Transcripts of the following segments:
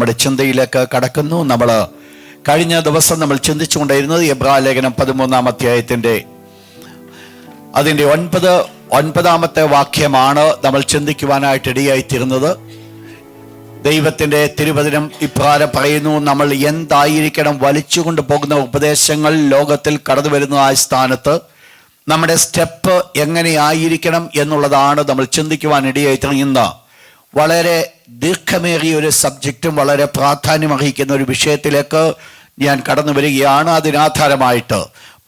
നമ്മുടെ ചിന്തയിലേക്ക് കടക്കുന്നു. നമ്മൾ കഴിഞ്ഞ ദിവസം നമ്മൾ ചിന്തിച്ചുകൊണ്ടിരുന്നത് എബ്രായ ലേഖനം 13-ാം അധ്യായത്തിൻ്റെ അതിൻ്റെ 9-ാമത്തെ വാക്യമാണ് നമ്മൾ ചിന്തിക്കുവാനായിട്ട് ഇടയായിത്തീരുന്നത്. ദൈവത്തിൻ്റെ തിരുവചനം ഇപ്രകാരം പറയുന്നു: നമ്മൾ എന്തായിരിക്കണം വലിച്ചുകൊണ്ട് പോകുന്ന ഉപദേശങ്ങൾ ലോകത്തിൽ കടന്നു വരുന്നതായ സ്ഥാനത്ത് നമ്മുടെ സ്റ്റെപ്പ് എങ്ങനെയായിരിക്കണം എന്നുള്ളതാണ് നമ്മൾ ചിന്തിക്കുവാൻ ഇടയായിത്തീരുന്ന വളരെ ദീർഘമേറിയ ഒരു സബ്ജക്റ്റും വളരെ പ്രാധാന്യമർഹിക്കുന്ന ഒരു വിഷയത്തിലേക്ക് ഞാൻ കടന്നു വരികയാണ്. അതിനാധാരമായിട്ട്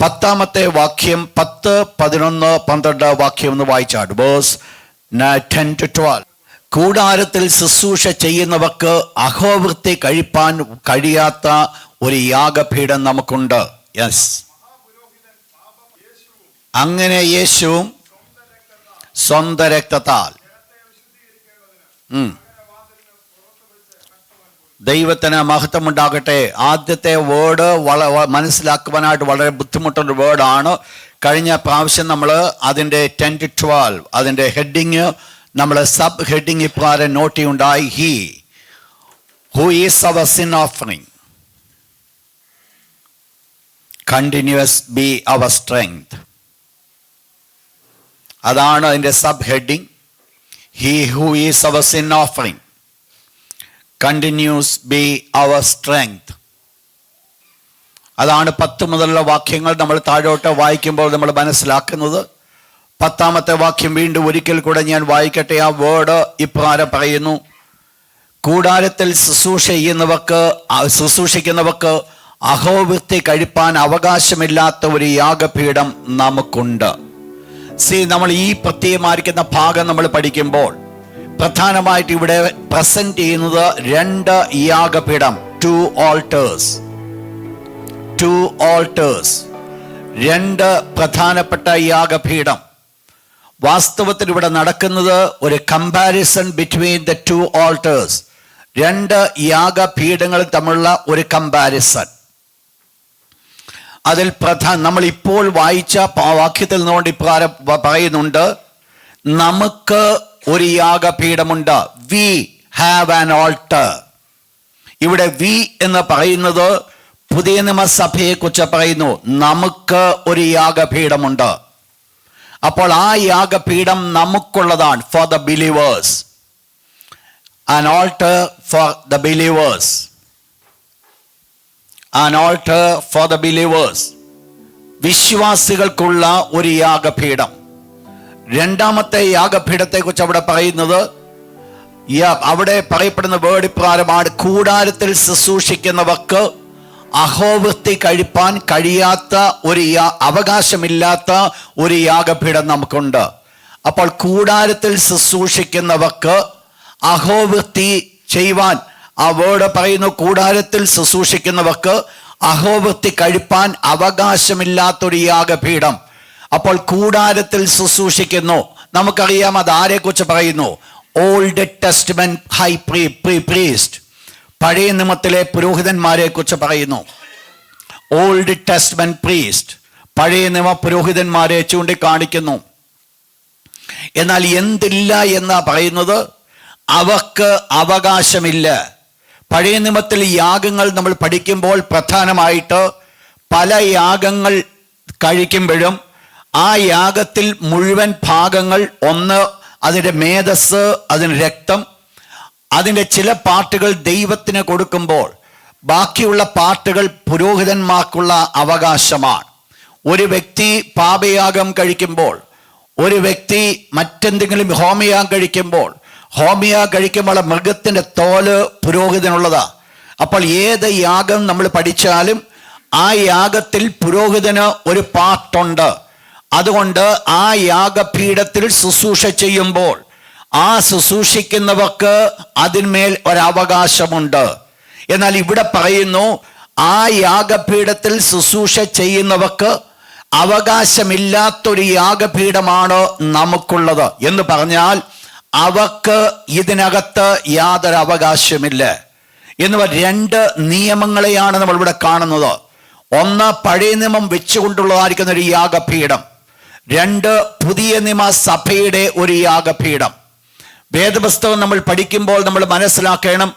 10-ാമത്തെ വാക്യം 10, 11, 12 വാക്യം ഒന്ന് വായിച്ചാട്. വേഴ്സ് 10-12. കൂടാരത്തിൽ ശുശ്രൂഷ ചെയ്യുന്നവർക്ക് അഹോവൃത്തി കഴിപ്പാൻ കഴിയാത്ത ഒരു യാഗപീഠം നമുക്കുണ്ട്. യെസ്, അങ്ങനെ യേശുവും സ്വന്തം രക്തത്താൽ ദൈവത്തിന് മഹത്വം ഉണ്ടാകട്ടെ. ആദ്യത്തെ വേർഡ് മനസ്സിലാക്കുവാനായിട്ട് വളരെ ബുദ്ധിമുട്ടുള്ള വേർഡാണ്. കഴിഞ്ഞ പ്രാവശ്യം നമ്മൾ അതിൻ്റെ 10-12 അതിൻ്റെ ഹെഡിങ് നമ്മൾ സബ് ഹെഡിങ് ഇപ്രകാരം നോട്ട് ചെയ്യുണ്ടായി: he who is our sin offering continues be our strength. അതാണ് അതിൻ്റെ sub heading. He who is our sin offering continues be our strength. അതാണ് 10 മുതലുള്ള വാക്യങ്ങൾ നമ്മൾ താഴോട്ട് വായിക്കുമ്പോൾ നമ്മൾ മനസ്സിലാക്കുന്നത്. 10-ാമത്തെ വാക്യം വീണ്ടും ഒരിക്കൽ കൂടെ ഞാൻ വായിക്കട്ടെ. ആ വേർഡ് ഇപ്രകാരം പറയുന്നു: കൂടാരത്തിൽ ശുശ്രൂഷിക്കുന്നവർക്ക് അഹോവൃത്തി കഴിപ്പാൻ അവകാശമില്ലാത്ത ഒരു യാഗപീഠം നമുക്കുണ്ട്. നമ്മൾ ഈ പ്രത്യേകമായിരിക്കുന്ന ഭാഗം നമ്മൾ പഠിക്കുമ്പോൾ പ്രധാനമായിട്ട് ഇവിടെ പ്രസന്റ് ചെയ്യുന്നത് 2 യാഗപീഠം, 2 altars, 2 പ്രധാനപ്പെട്ട യാഗപീഠം. വാസ്തവത്തിൽ ഇവിടെ നടക്കുന്നത് ഒരു കമ്പാരിസൺ ബിറ്റ്വീൻ ദ 2 altars, 2 യാഗപീഠങ്ങൾ തമ്മിലുള്ള ഒരു കമ്പാരിസൺ. അതിൽ നമ്മൾ ഇപ്പോൾ വായിച്ച വാക്യത്തിൽ നിന്നുകൊണ്ട് ഇപ്രകാരം പറയുന്നുണ്ട്: നമുക്ക് ഒരു യാഗപീഠമുണ്ട്. We have an altar. ഇവിടെ വി എന്ന് പറയുന്നത് പുതിയ നിയമസഭയെ കുറിച്ച് പറയുന്നു. നമുക്ക് ഒരു യാഗപീഠമുണ്ട്. അപ്പോൾ ആ യാഗപീഠം നമുക്കുള്ളതാണ്. For the believers, an altar for the believers, an altar for the believers. വിശ്വാസികൾക്കുള്ള ഒരു യാഗപീഠം. 2-ാമത്തെ യാഗപീഠത്തെ കുറിച്ച് അവിടെ പറയുന്നത്, അവിടെ പറയപ്പെടുന്ന വേർഡ് ഇപ്രകാരമാണ്: കൂടാരത്തിൽ ശുശ്രൂഷിക്കുന്നവർക്ക് അഹോവൃത്തി കഴിപ്പാൻ കഴിയാത്ത ഒരു അവകാശമില്ലാത്ത ഒരു യാഗപീഠം നമുക്കുണ്ട്. അപ്പോൾ കൂടാരത്തിൽ ശുശ്രൂഷിക്കുന്നവർക്ക് അഹോവൃത്തി ചെയ്യുവാൻ, ആ വേർഡ് പറയുന്നു, കൂടാരത്തിൽ ശുശ്രൂഷിക്കുന്നവർക്ക് അഹോവൃത്തി കഴിപ്പാൻ അവകാശമില്ലാത്തൊരു യാഗപീഠം. അപ്പോൾ കൂടാരത്തിൽ ശുശ്രൂഷിക്കുന്നു. നമുക്കറിയാം അതാരെ കുറിച്ച് പറയുന്നു. ഓൾഡ് ടെസ്റ്റ്മെന്റ് ഹൈ പ്രീസ്റ്റ്, പഴയ നിയമത്തിലെ പുരോഹിതന്മാരെ കുറിച്ച് പറയുന്നു. ഓൾഡ് ടെസ്റ്റ്മെന്റ് പ്രീസ്റ്റ്, പഴയ നിയമ പുരോഹിതന്മാരെ ചൂണ്ടിക്കാണിക്കുന്നു. എന്നാൽ എന്തില്ല എന്നാ പറയുന്നത്? അവർക്ക് അവകാശമില്ല. പഴയ നിയമത്തിൽ യാഗങ്ങൾ നമ്മൾ പഠിക്കുമ്പോൾ പ്രധാനമായിട്ട് പല യാഗങ്ങൾ കഴിക്കുമ്പോഴും ആ യാഗത്തിൽ മുഴുവൻ ഭാഗങ്ങൾ, ഒന്ന് അതിൻ്റെ മേധസ്, അതിന് രക്തം, അതിൻ്റെ ചില പാർട്ടുകൾ ദൈവത്തിന് കൊടുക്കുമ്പോൾ ബാക്കിയുള്ള പാർട്ടുകൾ പുരോഹിതന്മാർക്കുള്ള അവകാശമാണ്. ഒരു വ്യക്തി പാപയാഗം കഴിക്കുമ്പോൾ, ഒരു വ്യക്തി മറ്റെന്തെങ്കിലും ഹോമയാഗം കഴിക്കുമ്പോൾ മൃഗത്തിൻ്റെ തോല് പുരോഹിതനുള്ളതാണ്. അപ്പോൾ ഏത് യാഗം നമ്മൾ പഠിച്ചാലും ആ യാഗത്തിൽ പുരോഹിതന് ഒരു പാർട്ടുണ്ട്. അതുകൊണ്ട് ആ യാഗപീഠത്തിൽ ശുശ്രൂഷ ചെയ്യുമ്പോൾ ആ ശുശ്രൂഷിക്കുന്നവർക്ക് അതിന്മേൽ ഒരവകാശമുണ്ട്. എന്നാൽ ഇവിടെ പറയുന്നു, ആ യാഗപീഠത്തിൽ ശുശ്രൂഷ ചെയ്യുന്നവർക്ക് അവകാശമില്ലാത്തൊരു യാഗപീഠമാണ് നമുക്കുള്ളത് എന്ന് പറഞ്ഞാൽ അവർക്ക് ഇതിനകത്ത് യാതൊരു അവകാശമില്ല. എന്നിവ 2 നിയമങ്ങളെയാണ് നമ്മൾ ഇവിടെ കാണുന്നത്. ഒന്ന്, പഴയ നിയമം വെച്ചുകൊണ്ടുള്ളതായിരിക്കുന്ന ഒരു യാഗപീഠം. 2, പുതിയ നിയമ സഭയുടെ ഒരു യാഗപീഠം. വേദപുസ്തകം നമ്മൾ പഠിക്കുമ്പോൾ നമ്മൾ മനസ്സിലാക്കണം,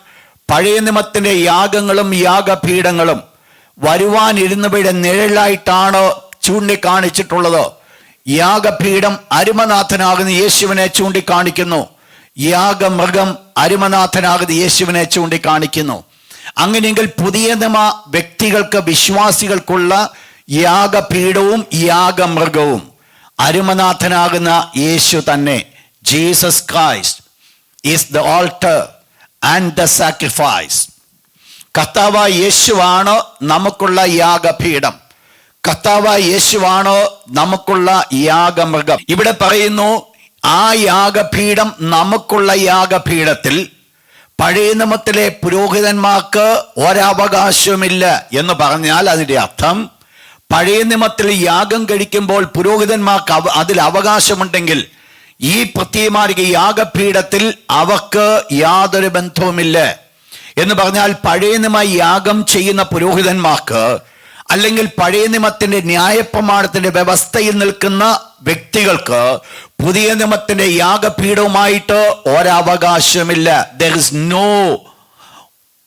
പഴയ നിയമത്തിന്റെ യാഗങ്ങളും യാഗപീഠങ്ങളും വരുവാനിരുന്നവയുടെ നിഴലായിട്ടാണ് ചൂണ്ടിക്കാണിച്ചിട്ടുള്ളത്. യാഗപീഠം അരുമനാഥനാകുന്ന യേശുവിനെ ചൂണ്ടിക്കാണിക്കുന്നു. യാഗമൃഗം അരുമനാഥനാകുന്ന യേശുവിനെ ചൂണ്ടിക്കാണിക്കുന്നു. അങ്ങനെയെങ്കിൽ പുതിയ നിയമ വ്യക്തികൾക്ക്, വിശ്വാസികൾക്കുള്ള യാഗപീഠവും യാഗമൃഗവും അരുമനാഥനാകുന്ന യേശു തന്നെ. Jesus Christ is the alter and the sacrifice. കർത്താവായ യേശുവാണ് നമുക്കുള്ള യാഗപീഠം. കർത്താവായ യേശുവാണ് നമുക്കുള്ള യാഗമൃഗം. ഇവിടെ പറയുന്നു, ആ യാഗപീഠം, നമുക്കുള്ള യാഗപീഠത്തിൽ പഴയ നിയമത്തിലെ പുരോഹിതന്മാർക്ക് ഒരവകാശവുമില്ല എന്ന് പറഞ്ഞാൽ അതിൻ്റെ അർത്ഥം, പഴയ നിയമത്തിൽ യാഗം കഴിക്കുമ്പോൾ പുരോഹിതന്മാർക്ക് അതിൽ അവകാശമുണ്ടെങ്കിൽ ഈ പ്രത്യേകമായ യാഗപീഠത്തിൽ അവർക്ക് യാതൊരു ബന്ധവുമില്ല എന്ന് പറഞ്ഞാൽ, പഴയ നിയമ യാഗം ചെയ്യുന്ന പുരോഹിതന്മാർക്ക്, അല്ലെങ്കിൽ പഴയ നിയമത്തിന്റെ ന്യായപ്രമാണത്തിന്റെ വ്യവസ്ഥയിൽ നിൽക്കുന്ന വ്യക്തികൾക്ക് പുതിയ നിയമത്തിന്റെ യാഗപീഠവുമായിട്ട് ഒരവകാശവുമില്ല. There is no,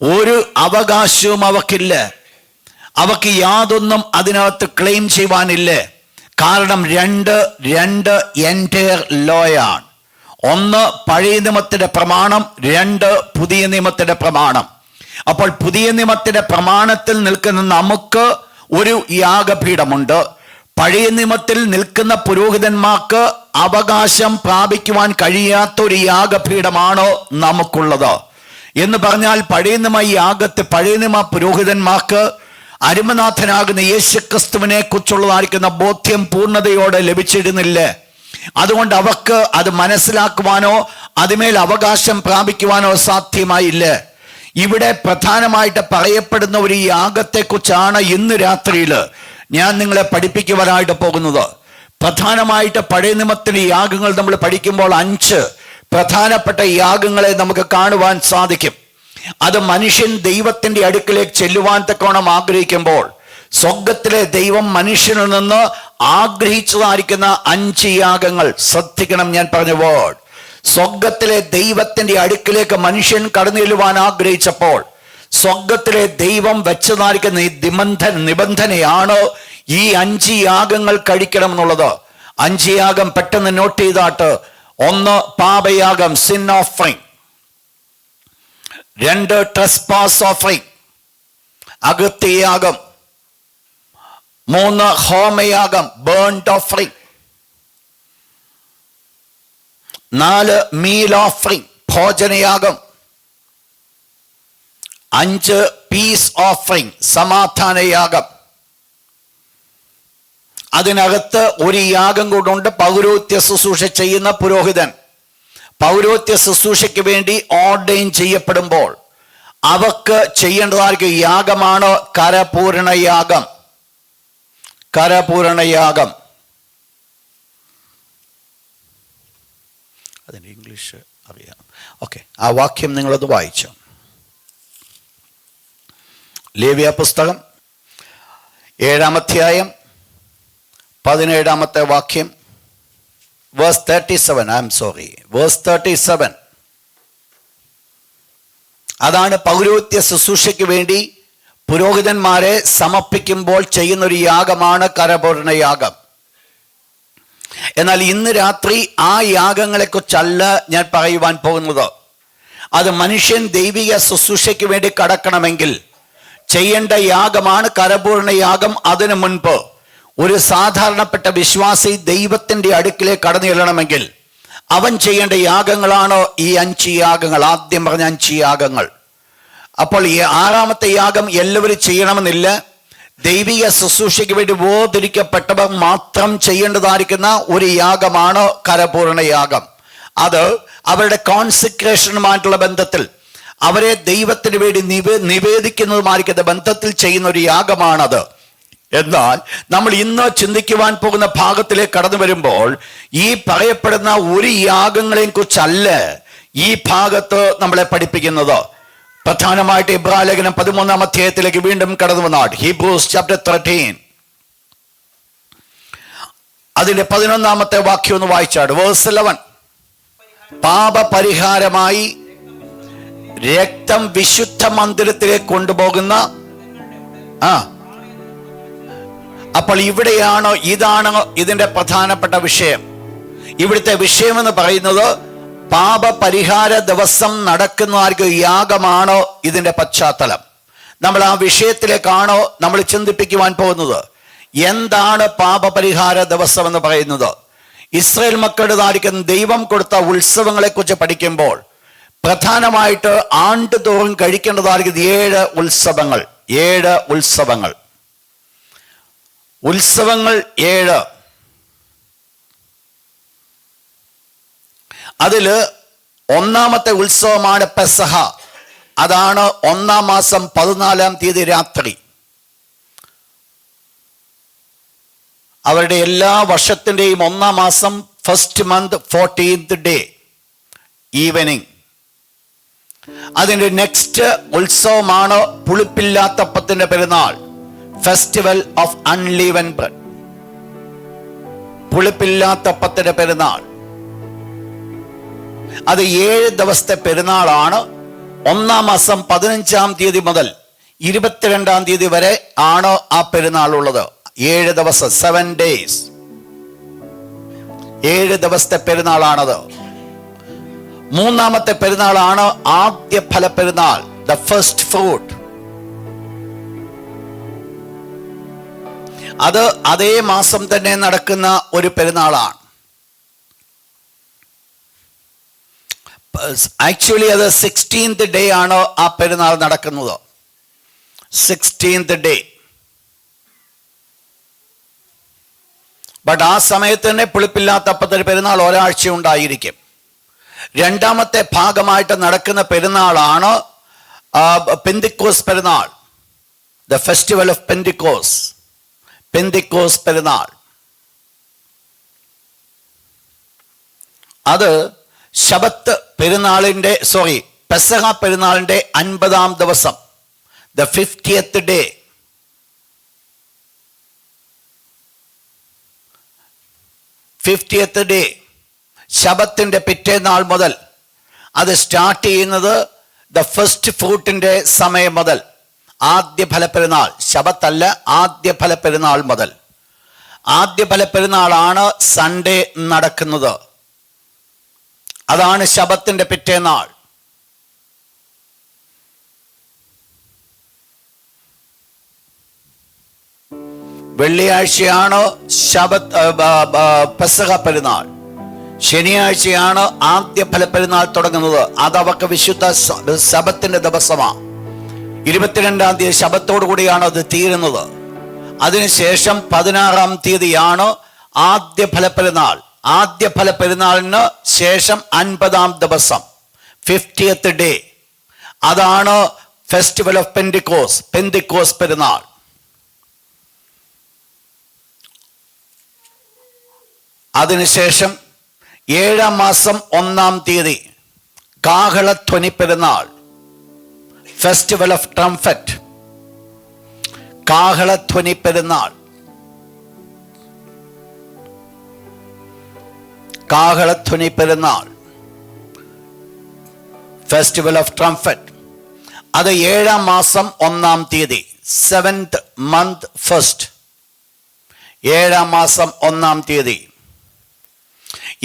ഒരു അവകാശവും അവർക്കില്ല. അവർക്ക് യാതൊന്നും അതിനകത്ത് ക്ലെയിം ചെയ്യുവാനില്ല. കാരണം രണ്ട് എൻറ്റയർ ലോയാണ്. ഒന്ന് പഴയ നിയമത്തിന്റെ പ്രമാണം, രണ്ട് പുതിയ നിയമത്തിന്റെ പ്രമാണം. അപ്പോൾ പുതിയ നിയമത്തിന്റെ പ്രമാണത്തിൽ നിൽക്കുന്ന നമുക്ക് ഒരു യാഗപീഠമുണ്ട്. പഴയ നിയമത്തിൽ നിൽക്കുന്ന പുരോഹിതന്മാർക്ക് അവകാശം പ്രാപിക്കുവാൻ കഴിയാത്ത ഒരു യാഗപീഠമാണ് നമുക്കുള്ളത് എന്ന് പറഞ്ഞാൽ, പഴയ നിയമ പഴയ നിയമ പുരോഹിതന്മാർക്ക് അരുമനാഥനാകുന്ന യേശുക്രിസ്തുവിനെ കുറിച്ചുള്ളതായിരിക്കുന്ന ബോധ്യം പൂർണ്ണതയോടെ ലഭിച്ചിരുന്നില്ല. അതുകൊണ്ട് അവർക്ക് അത് മനസ്സിലാക്കുവാനോ അതിമേൽ അവകാശം പ്രാപിക്കുവാനോ സാധ്യമായില്ല. ഇവിടെ പ്രധാനമായിട്ട് പറയപ്പെടുന്ന ഒരു യാഗത്തെക്കുറിച്ചാണ് ഇന്ന് രാത്രിയിൽ ഞാൻ നിങ്ങളെ പഠിപ്പിക്കുവാനായിട്ട് പോകുന്നത്. പ്രധാനമായിട്ട് പഴയ നിയമത്തിലെ യാഗങ്ങൾ നമ്മൾ പഠിക്കുമ്പോൾ 5 പ്രധാനപ്പെട്ട യാഗങ്ങളെ നമുക്ക് കാണുവാൻ സാധിക്കും. അത് മനുഷ്യൻ ദൈവത്തിന്റെ അടുക്കിലേക്ക് ചെല്ലുവാൻ തക്കോണം ആഗ്രഹിക്കുമ്പോൾ സ്വർഗത്തിലെ ദൈവം മനുഷ്യനിൽ നിന്ന് ആഗ്രഹിച്ചതായിരിക്കുന്ന 5 യാഗങ്ങൾ. ശ്രദ്ധിക്കണം ഞാൻ പറഞ്ഞ വേർഡ്. സ്വർഗത്തിലെ ദൈവത്തിന്റെ അടുക്കിലേക്ക് മനുഷ്യൻ കടന്നു ചെല്ലുവാൻ ആഗ്രഹിച്ചപ്പോൾ സ്വർഗത്തിലെ ദൈവം വെച്ചതായിരിക്കുന്ന ഈ നിബന്ധനയാണ് ഈ 5 യാഗങ്ങൾ കഴിക്കണം എന്നുള്ളത്. 5 യാഗം പെട്ടെന്ന് നോട്ട് ചെയ്താട്ട്. 1 പാപയാഗം, സിൻ ഓഫറിംഗ്. 2 ട്രെസ്പാസ് ഓഫറിംഗ്, അകൃത്യയാഗം. 3 ഹോമയാഗം, ബേൺഡ് ഓഫറിംഗ്. 4 മീൽ ഓഫറിംഗ്, ഭോജനയാഗം. 5 പീസ് ഓഫറിംഗ്, സമാധാനയാഗം. അതിനകത്ത് ഒരു യാഗം കൂടുണ്ട്. പൗരോഹിത്യ ശുശ്രൂഷ ചെയ്യുന്ന പുരോഹിതൻ പൗരോഹിത്യ ശുശ്രൂഷയ്ക്ക് വേണ്ടി ഓർഡൈൻ ചെയ്യപ്പെടുമ്പോൾ അവർക്ക് ചെയ്യേണ്ടതായിരിക്കും യാഗമാണ് കരപൂരണയാഗം. കരപൂരണയാഗം. അതിൻ്റെ ഇംഗ്ലീഷ് അറിയാം. ഓക്കെ, ആ വാക്യം നിങ്ങളത് വായിച്ചു. ലേവ്യ പുസ്തകം 7-ാം അധ്യായം 17-ാമത്തെ വാക്യം, വേഴ്സ് 37. വേഴ്സ് 37. അതാണ് പൗരോഹിത്യ ശുശ്രൂഷയ്ക്ക് വേണ്ടി പുരോഹിതന്മാരെ സമർപ്പിക്കുമ്പോൾ ചെയ്യുന്നൊരു യാഗമാണ് കരപൂരണയാഗം. എന്നാൽ ഇന്ന് രാത്രി ആ യാഗങ്ങളെക്കുറിച്ചല്ല ഞാൻ പറയുവാൻ പോകുന്നത്. അത് മനുഷ്യൻ ദൈവിക ശുശ്രൂഷയ്ക്ക് വേണ്ടി കടക്കണമെങ്കിൽ ചെയ്യേണ്ട യാഗമാണ് കരപൂരണയാഗം. അതിനു മുൻപ് ഒരു സാധാരണപ്പെട്ട വിശ്വാസി ദൈവത്തിന്റെ അടുക്കിലേക്ക് കടന്നു ചെല്ലണമെങ്കിൽ അവൻ ചെയ്യേണ്ട യാഗങ്ങളാണ് ഈ 5 യാഗങ്ങൾ. ആദ്യം പറഞ്ഞ 5 യാഗങ്ങൾ. അപ്പോൾ ഈ 6-ാമത്തെ യാഗം എല്ലാവരും ചെയ്യണമെന്നില്ല. ദൈവിക ശുശ്രൂഷയ്ക്ക് വേണ്ടി വേർതിരിക്കപ്പെട്ടവർ മാത്രം ചെയ്യേണ്ടതായിരിക്കുന്ന ഒരു യാഗമാണ് കരപൂരണയാഗം. അത് അവരുടെ കോൺസെക്രേഷനുമായിട്ടുള്ള ബന്ധത്തിൽ, അവരെ ദൈവത്തിന് വേണ്ടി നിവേദിക്കുന്നതുമായിരിക്കുന്ന ബന്ധത്തിൽ ചെയ്യുന്ന ഒരു യാഗമാണത്. എന്നാൽ നമ്മൾ ഇന്ന് ചിന്തിക്കുവാൻ പോകുന്ന ഭാഗത്തിലേക്ക് കടന്നു വരുമ്പോൾ ഈ പറയപ്പെടുന്ന ഒരു യാഗങ്ങളെയും കുറിച്ചല്ല ഈ ഭാഗത്ത് നമ്മളെ പഠിപ്പിക്കുന്നത്. പ്രധാനമായിട്ട് ഇബ്രായ ലേഖനം 13-ാം അധ്യായത്തിലേക്ക് വീണ്ടും കടന്നു വന്നാൽ, ഹീബ്രൂസ് ചാപ്റ്റർ 13 അതിന്റെ 11-ാമത്തെ വാക്യം ഒന്ന് വായിച്ചാട്. വേഴ്സ് 11. പാപപരിഹാരമായി രക്തം വിശുദ്ധ മന്ദിരത്തിലേക്ക് കൊണ്ടുപോകുന്ന അപ്പോൾ ഇതാണ് ഇതിന്റെ പ്രധാനപ്പെട്ട വിഷയം. ഇവിടുത്തെ വിഷയം എന്ന് പറയുന്നത് പാപപരിഹാര ദിവസം നടക്കുന്ന യാഗമാണോ ഇതിന്റെ പശ്ചാത്തലം. നമ്മൾ ആ വിഷയത്തിലേക്കാണോ നമ്മൾ ചിന്തിപ്പിക്കുവാൻ പോകുന്നത്. എന്താണ് പാപപരിഹാര ദിവസം എന്ന് പറയുന്നത്? ഇസ്രായേൽ മക്കളുടേതായിരിക്കുന്ന ദൈവം കൊടുത്ത ഉത്സവങ്ങളെ കുറിച്ച് പഠിക്കുമ്പോൾ പ്രധാനമായിട്ട് ആണ്ടുതോറും കഴിക്കേണ്ടതായിരിക്കുന്ന 7 ഉത്സവങ്ങൾ. 7 ഉത്സവങ്ങൾ 7. അതില് ഒന്നാമത്തെ ഉത്സവമാണ് പെസഹ. അതാണ് 1-ാം മാസം 14-ാം തീയതി രാത്രി. അവരുടെ എല്ലാ വർഷത്തിൻ്റെയും 1-ാം മാസം first month 14th day evening. അതിൻ്റെ നെക്സ്റ്റ് ഉത്സവമാണ് പുളിപ്പില്ലാത്തപ്പത്തിന്റെ പെരുന്നാൾ, ഫെസ്റ്റിവൽ ഓഫ് അൺലീവൻ ബ്രെഡ്. പുളിപ്പില്ലാത്തപ്പത്തിന്റെ പെരുന്നാൾ അത് 7 ദിവസത്തെ പെരുന്നാളാണ്. 1-ാം മാസം 15-ാം തീയതി മുതൽ 22-ാം തീയതി വരെ ആണ് ആ പെരുന്നാൾ ഉള്ളത്. 7 ദിവസം, 7 days. 7 ദിവസത്തെ പെരുന്നാളാണത്. 3-ാമത്തെ പെരുന്നാളാണ് ആദ്യ ഫല പെരുന്നാൾ, ദ ഫസ്റ്റ് ഫ്രൂട്ട്. അത് അതേ മാസം തന്നെ നടക്കുന്ന ഒരു പെരുന്നാളാണ്. ആക്ച്വലി അത് 16th ഡേ ആണ് ആ പെരുന്നാൾ നടക്കുന്നത്. 16th day. ബട്ട് ആ സമയത്ത് തന്നെ പുളിപ്പില്ലാത്ത അപ്പത്തിന്റെ പെരുന്നാൾ ഒരാഴ്ച ഉണ്ടായിരിക്കും. 2ാമത്തെ ഭാഗമായിട്ട് നടക്കുന്ന പെരുന്നാളാണ് പെന്തിക്കോസ് പെരുന്നാൾ, ദ ഫെസ്റ്റിവൽ ഓഫ് പെന്തിക്കോസ്. പെന്തിക്കോസ് പെരുന്നാൾ അത് ശബത്ത് പെരുന്നാളിന്റെ പെസഹ പെരുന്നാളിന്റെ 50-ാം ദിവസം, ദ 50th ഡേ. ശബത്തിന്റെ പിറ്റേന്നാൾ മുതൽ അത് സ്റ്റാർട്ട് ചെയ്യുന്നത് ദ ഫസ്റ്റ് ഫ്രൂട്ടിന്റെ സമയം മുതൽ, ആദ്യ ഫലപ്പെരുന്നാൾ. ശബത്തല്ല, ആദ്യ ഫലപ്പെരുന്നാൾ മുതൽ. ആദ്യ ഫലപ്പെരുന്നാളാണ് സൺഡേ നടക്കുന്നത്. അതാണ് ശബത്തിന്റെ പിറ്റേന്നാൾ. വെള്ളിയാഴ്ചയാണ് പെസഹ പെരുന്നാൾ. ശനിയാഴ്ചയാണ് ആദ്യ ഫലപ്പെരുന്നാൾ തുടങ്ങുന്നത്. അത് അവർക്ക് വിശുദ്ധ ശബത്തിന്റെ ദിവസമാണ്. 22-ാം തീയതി ശബത്തോടു കൂടിയാണ് അത് തീരുന്നത്. അതിനുശേഷം 16-ാം തീയതിയാണ് ആദ്യ ഫലപ്പെരുന്നാൾ. ആദ്യ ഫലപ്പെരുന്നാളിന് ശേഷം 50-ാം ദിവസം, 50th ഡേ. അതാണ് ഫെസ്റ്റിവൽ ഓഫ് പെന്തിക്കോസ്, പെന്തിക്കോസ് പെരുന്നാൾ. അതിനുശേഷം 7-ാം മാസം 1-ാം തീയതി കാഹളധ്വനി പെരുന്നാൾ, ഫെസ്റ്റിവൽ ഓഫ് ട്രംഫറ്റ്. കാഹളധ്വനി പെരുന്നാൾ, കാഹളധ്വനി പെരുന്നാൾ, ഫെസ്റ്റിവൽ ഓഫ് ട്രംഫറ്റ്. അത് 7-ാം മാസം 1-ാം തീയതി, 7th month 1st. 7-ാം മാസം 1-ാം തീയതി.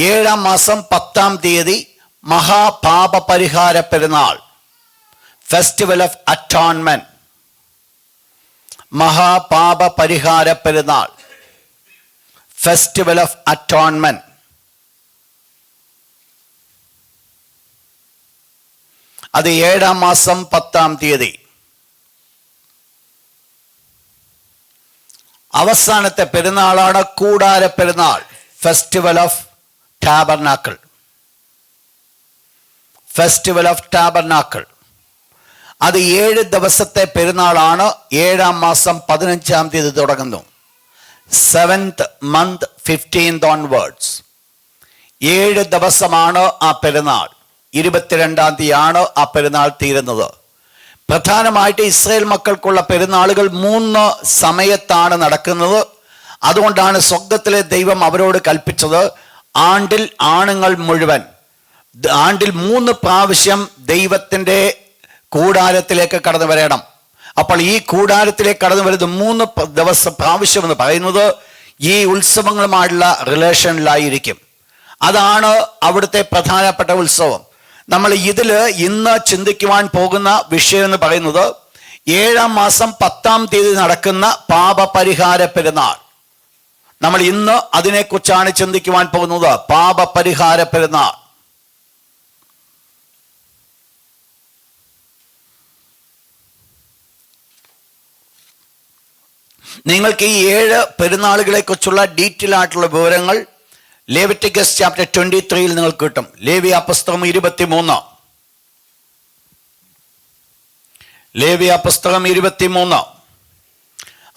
7-ാം മാസം 10-ാം തീയതി മഹാപാപപരിഹാര പെരുന്നാൾ, ഫെസ്റ്റിവൽ ഓഫ് അറ്റോൺമെന്റ്. മഹാപാപപരിഹാര പെരുന്നാൾ, ഫെസ്റ്റിവൽ ഓഫ് അറ്റോൺമെന്റ്. അത് 7-ാം മാസം 10-ാം തീയതി. അവസാനത്തെ പെരുന്നാളാണ് കൂടാര പെരുന്നാൾ, festival of tabernacle. Festival of tabernacle അത് 7 ദിവസത്തെ പെരുന്നാളാണ്. 7-ാം മാസം 15-ാം തീയതി തുടങ്ങുന്നു. 7th month 15th onwards. 7 ദിവസമാണ് ആ പെരുന്നാൾ. 22-ാം തീയതിയാണ് ആ പെരുന്നാൾ തീരുന്നത്. പ്രധാനമായിട്ട് ഇസ്രായേൽ മക്കൾക്കുള്ള പെരുന്നാളുകൾ 3 സമയത്താണ് നടക്കുന്നത്. അതുകൊണ്ടാണ് സ്വർഗ്ഗത്തിലെ ദൈവം അവരോട് കൽപ്പിച്ചത്, ആണ്ടിൽ ആണുങ്ങൾ മുഴുവൻ ആണ്ടിൽ 3 പ്രാവശ്യം ദൈവത്തിൻ്റെ കൂടാരത്തിലേക്ക് കടന്നു വരണം. അപ്പോൾ ഈ കൂടാരത്തിലേക്ക് കടന്നു വരുന്ന 3 പ്രാവശ്യം എന്ന് പറയുന്നത് ഈ ഉത്സവങ്ങളുമായുള്ള റിലേഷനിലായിരിക്കും. അതാണ് അവിടുത്തെ പ്രധാനപ്പെട്ട ഉത്സവം. നമ്മൾ ഇന്ന് ചിന്തിക്കുവാൻ പോകുന്ന വിഷയം എന്ന് പറയുന്നത് 7-ാം മാസം 10-ാം തീയതി നടക്കുന്ന പാപപരിഹാര പെരുന്നാൾ. നമ്മൾ ഇന്ന് അതിനെക്കുറിച്ചാണ് ചിന്തിക്കുവാൻ പോകുന്നത്. പാപപരിഹാര പെരുന്നാൾ. നിങ്ങൾക്ക് ഈ 7 പെരുന്നാളുകളെ കുറിച്ചുള്ള ഡീറ്റെയിൽ ആയിട്ടുള്ള വിവരങ്ങൾ ലേവിറ്റിക്കസ് ചാപ്റ്റർ 23 നിങ്ങൾക്ക് കിട്ടും. ലേവ്യാപുസ്തകം 23. ലേവ്യാപുസ്തകം 23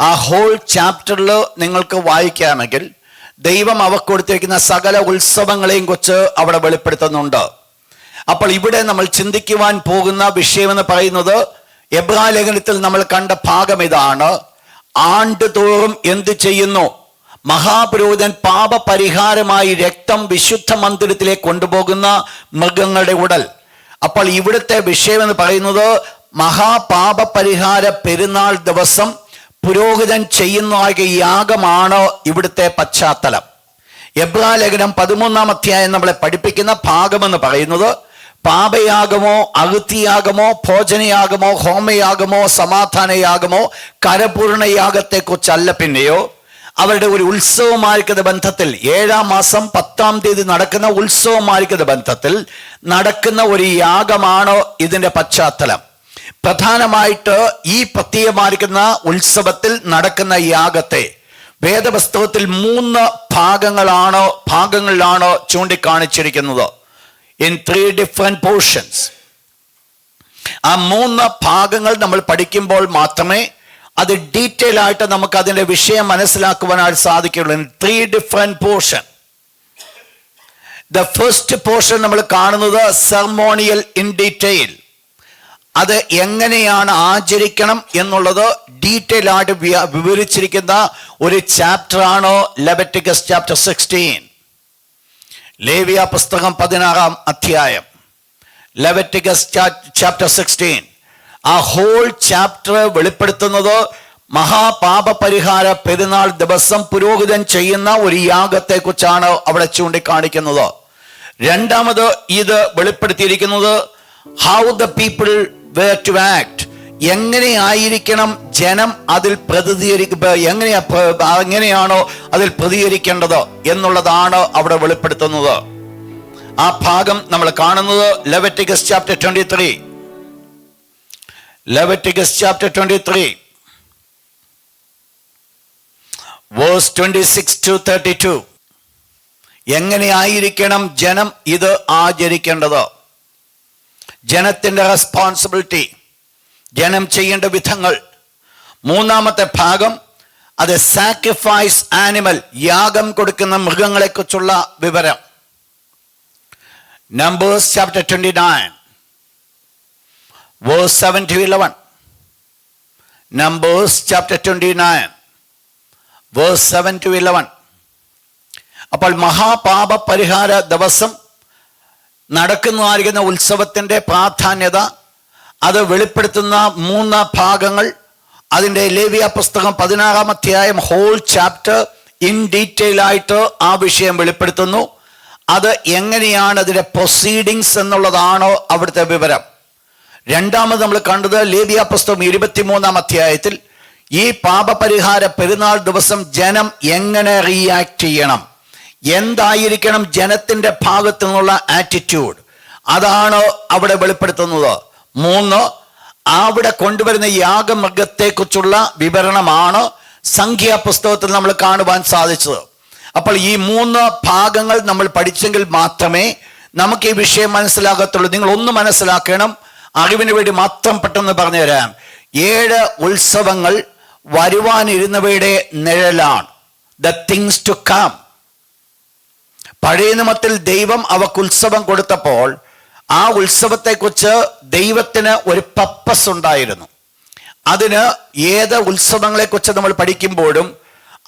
ആ ഹോൾ ചാപ്റ്ററിൽ നിങ്ങൾക്ക് വായിക്കാമെങ്കിൽ ദൈവം അവർക്ക് കൊടുത്തിരിക്കുന്ന സകല ഉത്സവങ്ങളെയും കുറിച്ച് അവിടെ വെളിപ്പെടുത്തുന്നുണ്ട്. അപ്പോൾ ഇവിടെ നമ്മൾ ചിന്തിക്കുവാൻ പോകുന്ന വിഷയമെന്ന് പറയുന്നത് എബ്രായ ലേഖനത്തിൽ നമ്മൾ കണ്ട ഭാഗം ഇതാണ്. ആണ്ടുതോറും എന്ത് ചെയ്യുന്നു? മഹാപുരോഹിതൻ പാപപരിഹാരമായി രക്തം വിശുദ്ധ മന്ദിരത്തിലേക്ക് കൊണ്ടുപോകുന്ന മൃഗങ്ങളുടെ ഉടൽ. അപ്പോൾ ഇവിടുത്തെ വിഷയമെന്ന് പറയുന്നത് മഹാപാപപരിഹാര പെരുന്നാൾ ദിവസം പുരോഹിതൻ ചെയ്യുന്ന യാഗമാണ് ഇവിടുത്തെ പശ്ചാത്തലം. എബ്രായ ലേഖനം 13-ാം അധ്യായം നമ്മളെ പഠിപ്പിക്കുന്ന ഭാഗമെന്ന് പറയുന്നത് പാപയാഗമോ അകൃത്യയാഗമോ ഭോജനയാഗമോ ഹോമയാഗമോ സമാധാനയാഗമോ കരപൂർണയാഗത്തെക്കുറിച്ചല്ല, പിന്നെയോ അവരുടെ ഒരു ഉത്സവമായിരിക്കുന്ന ബന്ധത്തിൽ 7-ാം മാസം 10-ാം തീയതി നടക്കുന്ന ഉത്സവമായിരിക്കുന്ന ബന്ധത്തിൽ നടക്കുന്ന ഒരു യാഗമാണ് ഇതിൻ്റെ പശ്ചാത്തലം. പ്രധാനമായിട്ട് ഈ പ്രത്യേകമായിരിക്കുന്ന ഉത്സവത്തിൽ നടക്കുന്ന യാഗത്തെ വേദപുസ്തകത്തിൽ 3 ഭാഗങ്ങളിലാണ് ചൂണ്ടിക്കാണിച്ചിരിക്കുന്നത്. in 3 different portions. ആ 3 ഭാഗങ്ങൾ നമ്മൾ പഠിക്കുമ്പോൾ മാത്രമേ അത് ഡീറ്റെയിൽ ആയിട്ട് നമുക്ക് അതിൻ്റെ വിഷയം മനസ്സിലാക്കുവാനായിട്ട് സാധിക്കുള്ളൂ. in 3 different portion. The first portion നമ്മൾ കാണുന്നത് സെർമോണിയൽ ഇൻ ഡീറ്റെയിൽ. അത് എങ്ങനെയാണ് ആചരിക്കണം എന്നുള്ളത് ഡീറ്റെയിൽ ആയിട്ട് വിവരിച്ചിരിക്കുന്ന ഒരു ചാപ്റ്ററാണ് ലെവിറ്റിക്കസ് ചാപ്റ്റർ 16. ലേവ്യ പുസ്തകം 16-ാം അധ്യായം, ലെവിറ്റിക്കസ് ചാപ്റ്റർ 16. ആ ഹോൾ ചാപ്റ്റർ വെളിപ്പെടുത്തുന്നത് മഹാപാപപരിഹാര പെരുന്നാൾ ദിവസം പുരോഹിതൻ ചെയ്യുന്ന ഒരു യാഗത്തെ കുറിച്ചാണ് അവിടെ ചൂണ്ടിക്കാണിക്കുന്നത്. രണ്ടാമത് ഇത് വെളിപ്പെടുത്തിയിരിക്കുന്നത് how the people were to act. എങ്ങനെയായിരിക്കണം ജനം അതിൽ എങ്ങനെയാണോ അതിൽ പ്രതികരിക്കേണ്ടത് എന്നുള്ളതാണ് അവിടെ വെളിപ്പെടുത്തുന്നത്. ആ ഭാഗം നമ്മൾ കാണുന്നത് Leviticus chapter 23. Leviticus chapter 23 verse 26 to 32. എങ്ങനെയായിരിക്കണം ജനം ഇത് ആചരിക്കേണ്ടത്, ജനത്തിൻ്റെ റെസ്പോൺസിബിലിറ്റി, ജനം ചെയ്യേണ്ട വിധങ്ങൾ. മൂന്നാമത്തെ ഭാഗം അത് സാക്രിഫൈസ് ആനിമൽ, യാഗം കൊടുക്കുന്ന മൃഗങ്ങളെക്കുറിച്ചുള്ള വിവരം. Numbers chapter 29 verse 7 to 11. Numbers chapter 29 verse 7 to 11. അപ്പോൾ മഹാപാപ പരിഹാര ദിവസം നടക്കുന്നതായിരിക്കുന്ന ഉത്സവത്തിൻ്റെ പ്രാധാന്യത അത് വെളിപ്പെടുത്തുന്ന 3 ഭാഗങ്ങൾ അതിൻ്റെ ലേവ്യ പുസ്തകം 16-ാം അധ്യായം ഹോൾ ചാപ്റ്റർ ഇൻ ഡീറ്റെയിൽ ആയിട്ട് ആ വിഷയം വെളിപ്പെടുത്തുന്നു. അത് എങ്ങനെയാണ് അതിൻ്റെ പ്രൊസീഡിങ്സ് എന്നുള്ളതാണോ അവിടുത്തെ വിവരം. രണ്ടാമത് നമ്മൾ കണ്ടത് ലേവ്യ പുസ്തകം 23-ാം അധ്യായത്തിൽ ഈ പാപപരിഹാര പെരുന്നാൾ ദിവസം ജനം എങ്ങനെ റിയാക്ട് ചെയ്യണം, എന്തായിരിക്കണം ജനത്തിൻ്റെ ഭാഗത്തു നിന്നുള്ള ആറ്റിറ്റ്യൂഡ്, അതാണ് അവിടെ വെളിപ്പെടുത്തുന്നത്. 3 അവിടെ കൊണ്ടുവരുന്ന യാഗമൃഗത്തെക്കുറിച്ചുള്ള വിവരണമാണ് സംഖ്യാപുസ്തകത്തിൽ നമ്മൾ കാണുവാൻ സാധിച്ചത്. അപ്പോൾ ഈ 3 ഭാഗങ്ങൾ നമ്മൾ പഠിച്ചെങ്കിൽ മാത്രമേ നമുക്ക് ഈ വിഷയം മനസ്സിലാകത്തുള്ളൂ. നിങ്ങൾ ഒന്ന് മനസ്സിലാക്കണം, അറിവിന് വേണ്ടി മാത്രം പെട്ടെന്ന് പറഞ്ഞുതരാം. 7 ഉത്സവങ്ങൾ വരുവാനിരുന്നവയുടെ നിഴലാണ്, ദ തിങ്സ് ടു കം. പഴയ നിയമത്തിൽ ദൈവം അവർക്ക് ഉത്സവം കൊടുത്തപ്പോൾ ആ ഉത്സവത്തെക്കുറിച്ച് ദൈവത്തിന് ഒരു പർപ്പസ് ഉണ്ടായിരുന്നു. അതിന് ഏത് ഉത്സവങ്ങളെക്കുറിച്ച് നമ്മൾ പഠിക്കുമ്പോഴും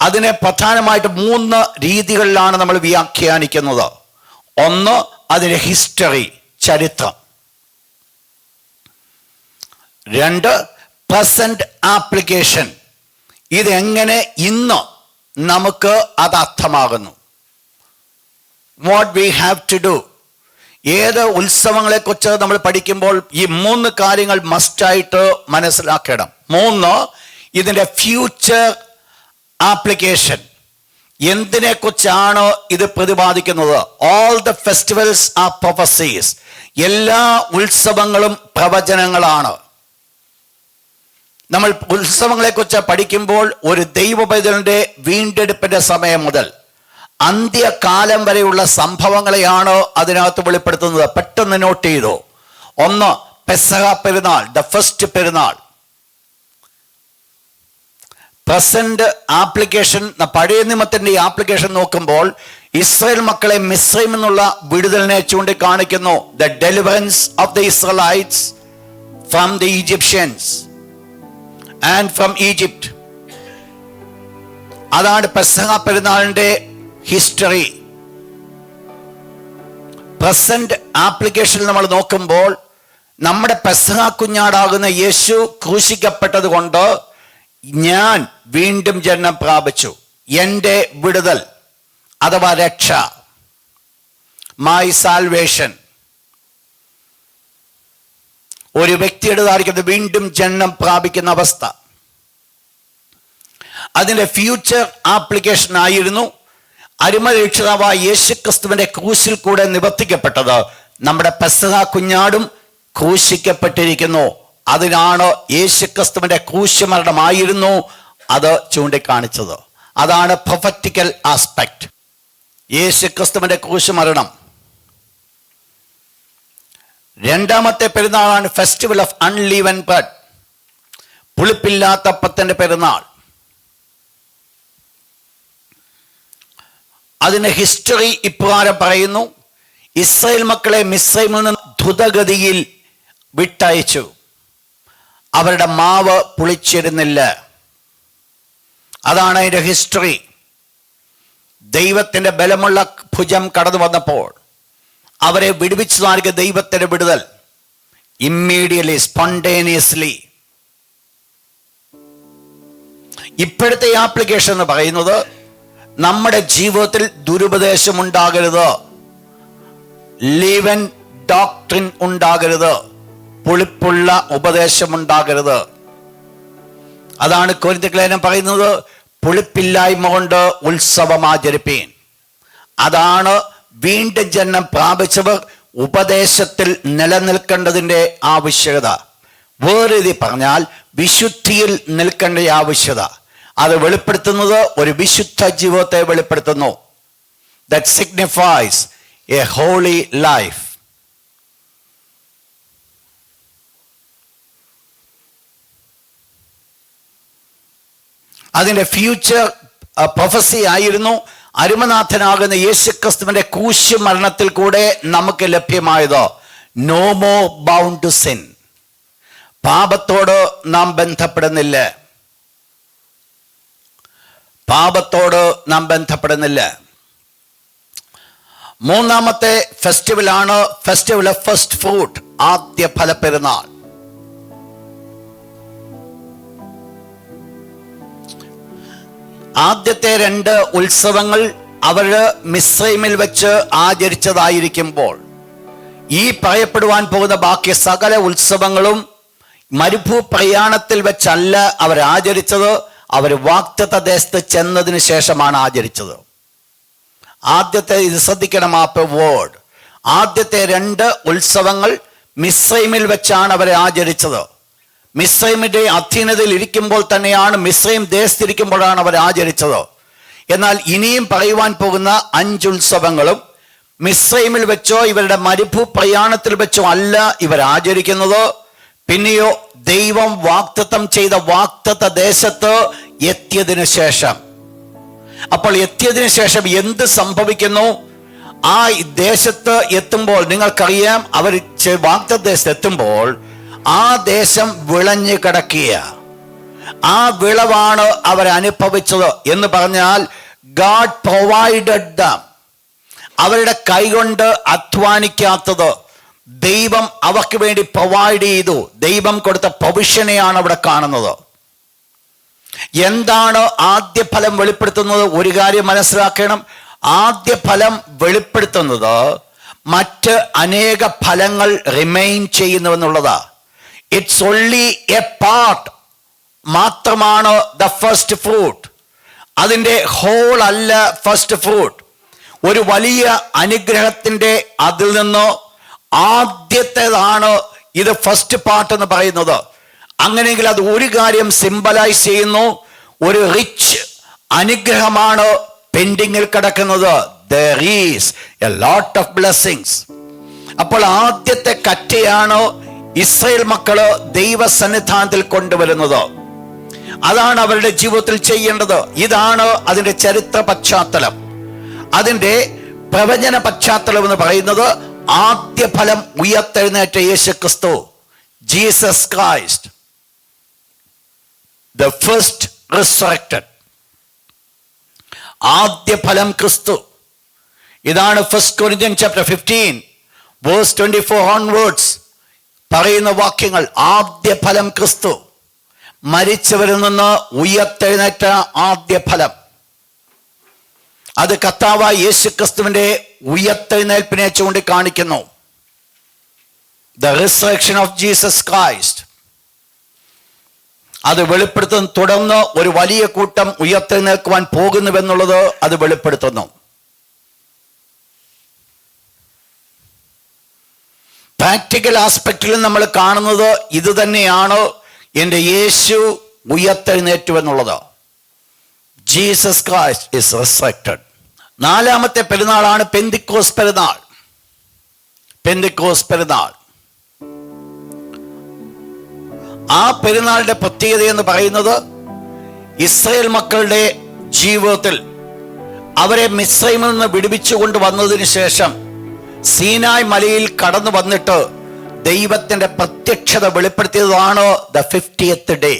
അതിനെ പ്രധാനമായിട്ട് 3 രീതികളിലാണ് നമ്മൾ വ്യാഖ്യാനിക്കുന്നത്. ഒന്ന്, അതിൻ്റെ ഹിസ്റ്ററി, ചരിത്രം. 2 പ്രസന്റ് ആപ്ലിക്കേഷൻ. ഇതെങ്ങനെ ഇന്ന് നമുക്ക് അത് അർത്ഥമാകുന്നു. What we have to do. ഏത് ഉത്സവങ്ങളെക്കുറിച്ച് നമ്മൾ പഠിക്കുമ്പോൾ ഈ 3 കാര്യങ്ങൾ മസ്റ്റായിട്ട് മനസ്സിലാക്കണം. 3, ഇതിൻ്റെ ഫ്യൂച്ചർ ആപ്ലിക്കേഷൻ. എന്തിനെക്കുറിച്ചാണ് ഇത് പ്രതിപാദിക്കുന്നത്? All the festivals are prophecies. എല്ലാ ഉത്സവങ്ങളും പ്രവചനങ്ങളാണ്. നമ്മൾ ഉത്സവങ്ങളെക്കുറിച്ച് പഠിക്കുമ്പോൾ ഒരു ദൈവപൈതലിന്റെ വീണ്ടെടുപ്പിന്റെ സമയം മുതൽ അന്ത്യകാലം വരെയുള്ള സംഭവങ്ങളെയാണ് അതിനകത്ത് വെളിപ്പെടുത്തുന്നത്. പെട്ടെന്ന് നോട്ട് ചെയ്തു. 1, പെസഹ പെരുന്നാൾ, ദ ഫസ്റ്റ് പെരുന്നാൾ. പ്രസന്റ് ആപ്ലിക്കേഷൻ, പഴയ നിയമത്തിന്റെ ആപ്ലിക്കേഷൻ നോക്കുമ്പോൾ ഇസ്രായേൽ മക്കളെ മിസ്രൈമിൽ നിന്നുള്ള വിടുതലിനെ ചൂണ്ടിക്കാണിക്കുന്നു. The deliverance of the Israelites from the Egyptians and from Egypt. അതാണ് പെസഹ പെരുന്നാളിന്റെ ഹിസ്റ്ററി. പ്രസന്റ് ആപ്ലിക്കേഷൻ നമ്മൾ നോക്കുമ്പോൾ നമ്മുടെ പെസഹ കുഞ്ഞാടാകുന്ന യേശു ക്രൂശിക്കപ്പെട്ടത് കൊണ്ട് ഞാൻ വീണ്ടും ജന്മം പ്രാപിച്ചു. എൻ്റെ വിടുതൽ അഥവാ രക്ഷ, മൈ സാൽവേഷൻ. ഒരു വ്യക്തിയുടേതായിരിക്കുന്നത് വീണ്ടും ജന്മം പ്രാപിക്കുന്ന അവസ്ഥ. അതിൻ്റെ ഫ്യൂച്ചർ ആപ്ലിക്കേഷൻ ആയിരുന്നു അരുമരക്ഷിതാവായ യേശുക്രിസ്തുവിന്റെ ക്രൂശിൽ കൂടെ നിവർത്തിക്കപ്പെട്ടത്. നമ്മുടെ പെസഹ കുഞ്ഞാടും ക്രൂശിക്കപ്പെട്ടിരിക്കുന്നു. അതിനാണ് യേശുക്രിസ്തുവിന്റെ ക്രൂശുമരണമായിരുന്നു അത് ചൂണ്ടിക്കാണിച്ചത്. അതാണ് പ്രൊഫറ്റിക്കൽ ആസ്പെക്ട്. യേശുക്രിസ്തുവിന്റെ ക്രൂശുമരണം. 2ാമത്തെ പെരുന്നാളാണ് ഫെസ്റ്റിവൽ ഓഫ് അൺലീവൻ ബ്രെഡ്, പുളിപ്പില്ലാത്ത അപ്പത്തിന്റെ പെരുന്നാൾ. അതിന്റെ ഹിസ്റ്ററി ഇപ്രകാരം പറയുന്നു. ഇസ്രായേൽ മക്കളെ മിസ്രൈമിൽ നിന്ന് ദ്രുതഗതിയിൽ വിട്ടയച്ചു. അവരുടെ മാവ് പുളിച്ചിരുന്നില്ല. അതാണ് അതിൻ്റെ ഹിസ്റ്ററി. ദൈവത്തിൻ്റെ ബലമുള്ള ഭുജം കടന്നു വന്നപ്പോൾ അവരെ വിടുവിച്ചതായിരിക്കും ദൈവത്തിൻ്റെ വിടുതൽ. Immediately, spontaneously. ഇപ്പോഴത്തെ ആപ്ലിക്കേഷൻ എന്ന് പറയുന്നത് നമ്മുടെ ജീവിതത്തിൽ ദുരുപദേശം ഉണ്ടാകരുത്, ലീവൻ ഡോക്ട്രിൻ ഉണ്ടാകരുത്, പുളിപ്പുള്ള ഉപദേശം ഉണ്ടാകരുത്. അതാണ് കൊരിന്ത്യലേഖനം പറയുന്നത്, പുളിപ്പില്ലായ്മ കൊണ്ട് ഉത്സവം ആചരിപ്പീൻ. അതാണ് വീണ്ടും ജന്മം പ്രാപിച്ചവർ ഉപദേശത്തിൽ നിലനിൽക്കേണ്ടതിൻ്റെ ആവശ്യകത. വേറെ രീതി പറഞ്ഞാൽ വിശുദ്ധിയിൽ നിൽക്കേണ്ട ആവശ്യകത. അത് വെളിപ്പെടുത്തുന്നത് ഒരു വിശുദ്ധ ജീവിതത്തെ വെളിപ്പെടുത്തുന്നു. That signifies a holy life. അതിൻ്റെ ഫ്യൂച്ചർ പ്രൊഫസി ആയിരുന്നു അരുമനാഥനാകുന്ന യേശുക്രിസ്തുവിന്റെ ക്രൂശ് മരണത്തിൽ കൂടെ നമുക്ക് ലഭ്യമായത്. No more bound to sin. പാപത്തോട് നാം ബന്ധപ്പെടുന്നില്ല. പാപത്തോട് നാം ബന്ധപ്പെടുന്നില്ല. 3ാമത്തെ ഫെസ്റ്റിവലാണ് ഫെസ്റ്റിവൽ ഓഫ് ഫസ്റ്റ് ഫ്രൂട്ട്, ആദ്യ ഫലപ്പെരുന്നാൾ. ആദ്യത്തെ 2 ഉത്സവങ്ങൾ അവർ മിസ്രൈമിൽ വെച്ച് ആചരിച്ചതായിരിക്കുമ്പോൾ ഈ പറയപ്പെടുവാൻ പോകുന്ന ബാക്കി സകല ഉത്സവങ്ങളും മരുഭൂ പ്രയാണത്തിൽ വെച്ചല്ല അവർ ആചരിച്ചത്. അവർ വാഗ്ദത്ത ദേശത്ത് ചെന്നതിന് ശേഷമാണ് ആചരിച്ചത്. ആദ്യത്തെ, ഇത് ശ്രദ്ധിക്കണം, വേർഡ്. ആദ്യത്തെ 2 ഉത്സവങ്ങൾ മിസ്രൈമിൽ വെച്ചാണ് അവരെ ആചരിച്ചത്. മിസ്രൈമിന്റെ അധീനതയിൽ ഇരിക്കുമ്പോൾ തന്നെയാണ്, മിസ്രൈം ദേശത്തിരിക്കുമ്പോഴാണ് അവർ ആചരിച്ചത്. എന്നാൽ ഇനിയും പറയുവാൻ പോകുന്ന 5 ഉത്സവങ്ങളും മിസ്രൈമിൽ വെച്ചോ ഇവരുടെ മരുഭൂ പ്രയാണത്തിൽ വെച്ചോ അല്ല ഇവർ ആചരിക്കുന്നത്. പിന്നെയോ ദൈവം വാഗ്ദത്തം ചെയ്ത വാഗ്ദത്ത ദേശത്ത് എത്തിയതിനു ശേഷം. അപ്പോൾ എത്തിയതിനു ശേഷം എന്ത് സംഭവിക്കുന്നു? ആ ദേശത്ത് എത്തുമ്പോൾ നിങ്ങൾക്കറിയാം, അവർ വാഗ്ദത്ത ദേശത്ത് എത്തുമ്പോൾ ആ ദേശം വിളഞ്ഞു കിടക്കുക. ആ വിളവാണ് അവർ അനുഭവിച്ചത് എന്ന് പറഞ്ഞാൽ ഗാഡ് പ്രൊവൈഡഡ് ദം. അവരുടെ കൈകൊണ്ട് അധ്വാനിക്കാത്തത് ദൈവം അവർക്ക് വേണ്ടി പ്രൊവൈഡ് ചെയ്തു. ദൈവം കൊടുത്ത പ്രൊവിഷനെയാണ് അവിടെ കാണുന്നത്. എന്താണ് ആദ്യ ഫലം വെളിപ്പെടുത്തുന്നത്? ഒരു കാര്യം മനസ്സിലാക്കണം. ആദ്യ ഫലം വെളിപ്പെടുത്തുന്നത് മറ്റ് അനേക ഫലങ്ങൾ റിമെയിൻ ചെയ്യുന്നുവെന്നുള്ളതാ. ഇറ്റ്സ് ഓൺലി എ പാർട്ട് മാത്രമാണ് ദ ഫസ്റ്റ് ഫ്രൂട്ട്. അതിൻ്റെ ഹോൾ അല്ല ഫസ്റ്റ് ഫ്രൂട്ട്. ഒരു വലിയ അനുഗ്രഹത്തിൻ്റെ അതിൽ നിന്ന് ആദ്യത്തേതാണ് ഇത് ഫസ്റ്റ് പാർട്ട് എന്ന് പറയുന്നത്. അങ്ങനെയെങ്കിൽ അത് ഒരു കാര്യം സിംബലൈസ് ചെയ്യുന്നു. ഒരു റിച്ച് അനുഗ്രഹമാണ് പെൻഡിങ്ങിൽ കിടക്കുന്നത്. There is a lot of blessings. അപ്പോൾ ആദ്യത്തെ കറ്റയാണ് ഇസ്രായേൽ മക്കള് ദൈവസന്നിധാനത്തിൽ കൊണ്ടുവരുന്നത്. അതാണ് അവരുടെ ജീവിതത്തിൽ ചെയ്യേണ്ടത്. ഇതാണ് അതിൻ്റെ ചരിത്ര പശ്ചാത്തലം. അതിൻ്റെ പ്രവചന പശ്ചാത്തലം എന്ന് പറയുന്നത് ആദ്യ ഫലം ഉയർത്തെഴുന്നേറ്റ യേശു ക്രിസ്തു, Jesus Christ, the first resurrected. ആദ്യ ഫലം ക്രിസ്തു. ഇതാണ് 1 Corinthians chapter 15 verse 24 onwards പറയുന്ന വാക്യങ്ങൾ. ആദ്യ ഫലം ക്രിസ്തു, മരിച്ചവരിൽ നിന്ന് ഉയർത്തെഴുന്നേറ്റ ആദ്യ ഫലം. അത് കർത്താവായ യേശു ക്രിസ്തുവിന്റെ ഉയർത്തെഴുന്നേൽപ്പിനെ ചൂണ്ടിക്കാണിക്കുന്നു. The resurrection of Jesus Christ. അത് വെളിപ്പെടുത്തുന്നു. തുടർന്ന് ഒരു വലിയ കൂട്ടം ഉയർത്തെഴുന്നേൽക്കുവാൻ പോകുന്നുവെന്നുള്ളത് അത് വെളിപ്പെടുത്തുന്നു. പ്രാക്ടിക്കൽ ആസ്പെക്റ്റിൽ നമ്മൾ കാണുന്നത് ഇത് തന്നെയാണ്. എൻ്റെ യേശു ഉയർത്തെഴുന്നേറ്റു എന്നുള്ളത്. Jesus Christ is resurrected. നാലാമത്തെ പെരുന്നാളാണ് പെന്തിക്കോസ് പെരുന്നാൾ. പെന്തിക്കോസ് പെരുന്നാൾ. ആ പെരുന്നാളിന്റെ പ്രത്യേകത എന്ന് പറയുന്നത് ഇസ്രായേൽ മക്കളുടെ ജീവിതത്തിൽ അവരെ മിസ്രൈമിൽ നിന്ന് വിടുവിച്ചുകൊണ്ട് വന്നതിന് ശേഷം സീനായ് മലയിൽ കടന്നു വന്നിട്ട് ദൈവത്തിന്റെ പ്രത്യക്ഷത വെളിപ്പെടുത്തിയതാണ് ദ 50th ഡേ.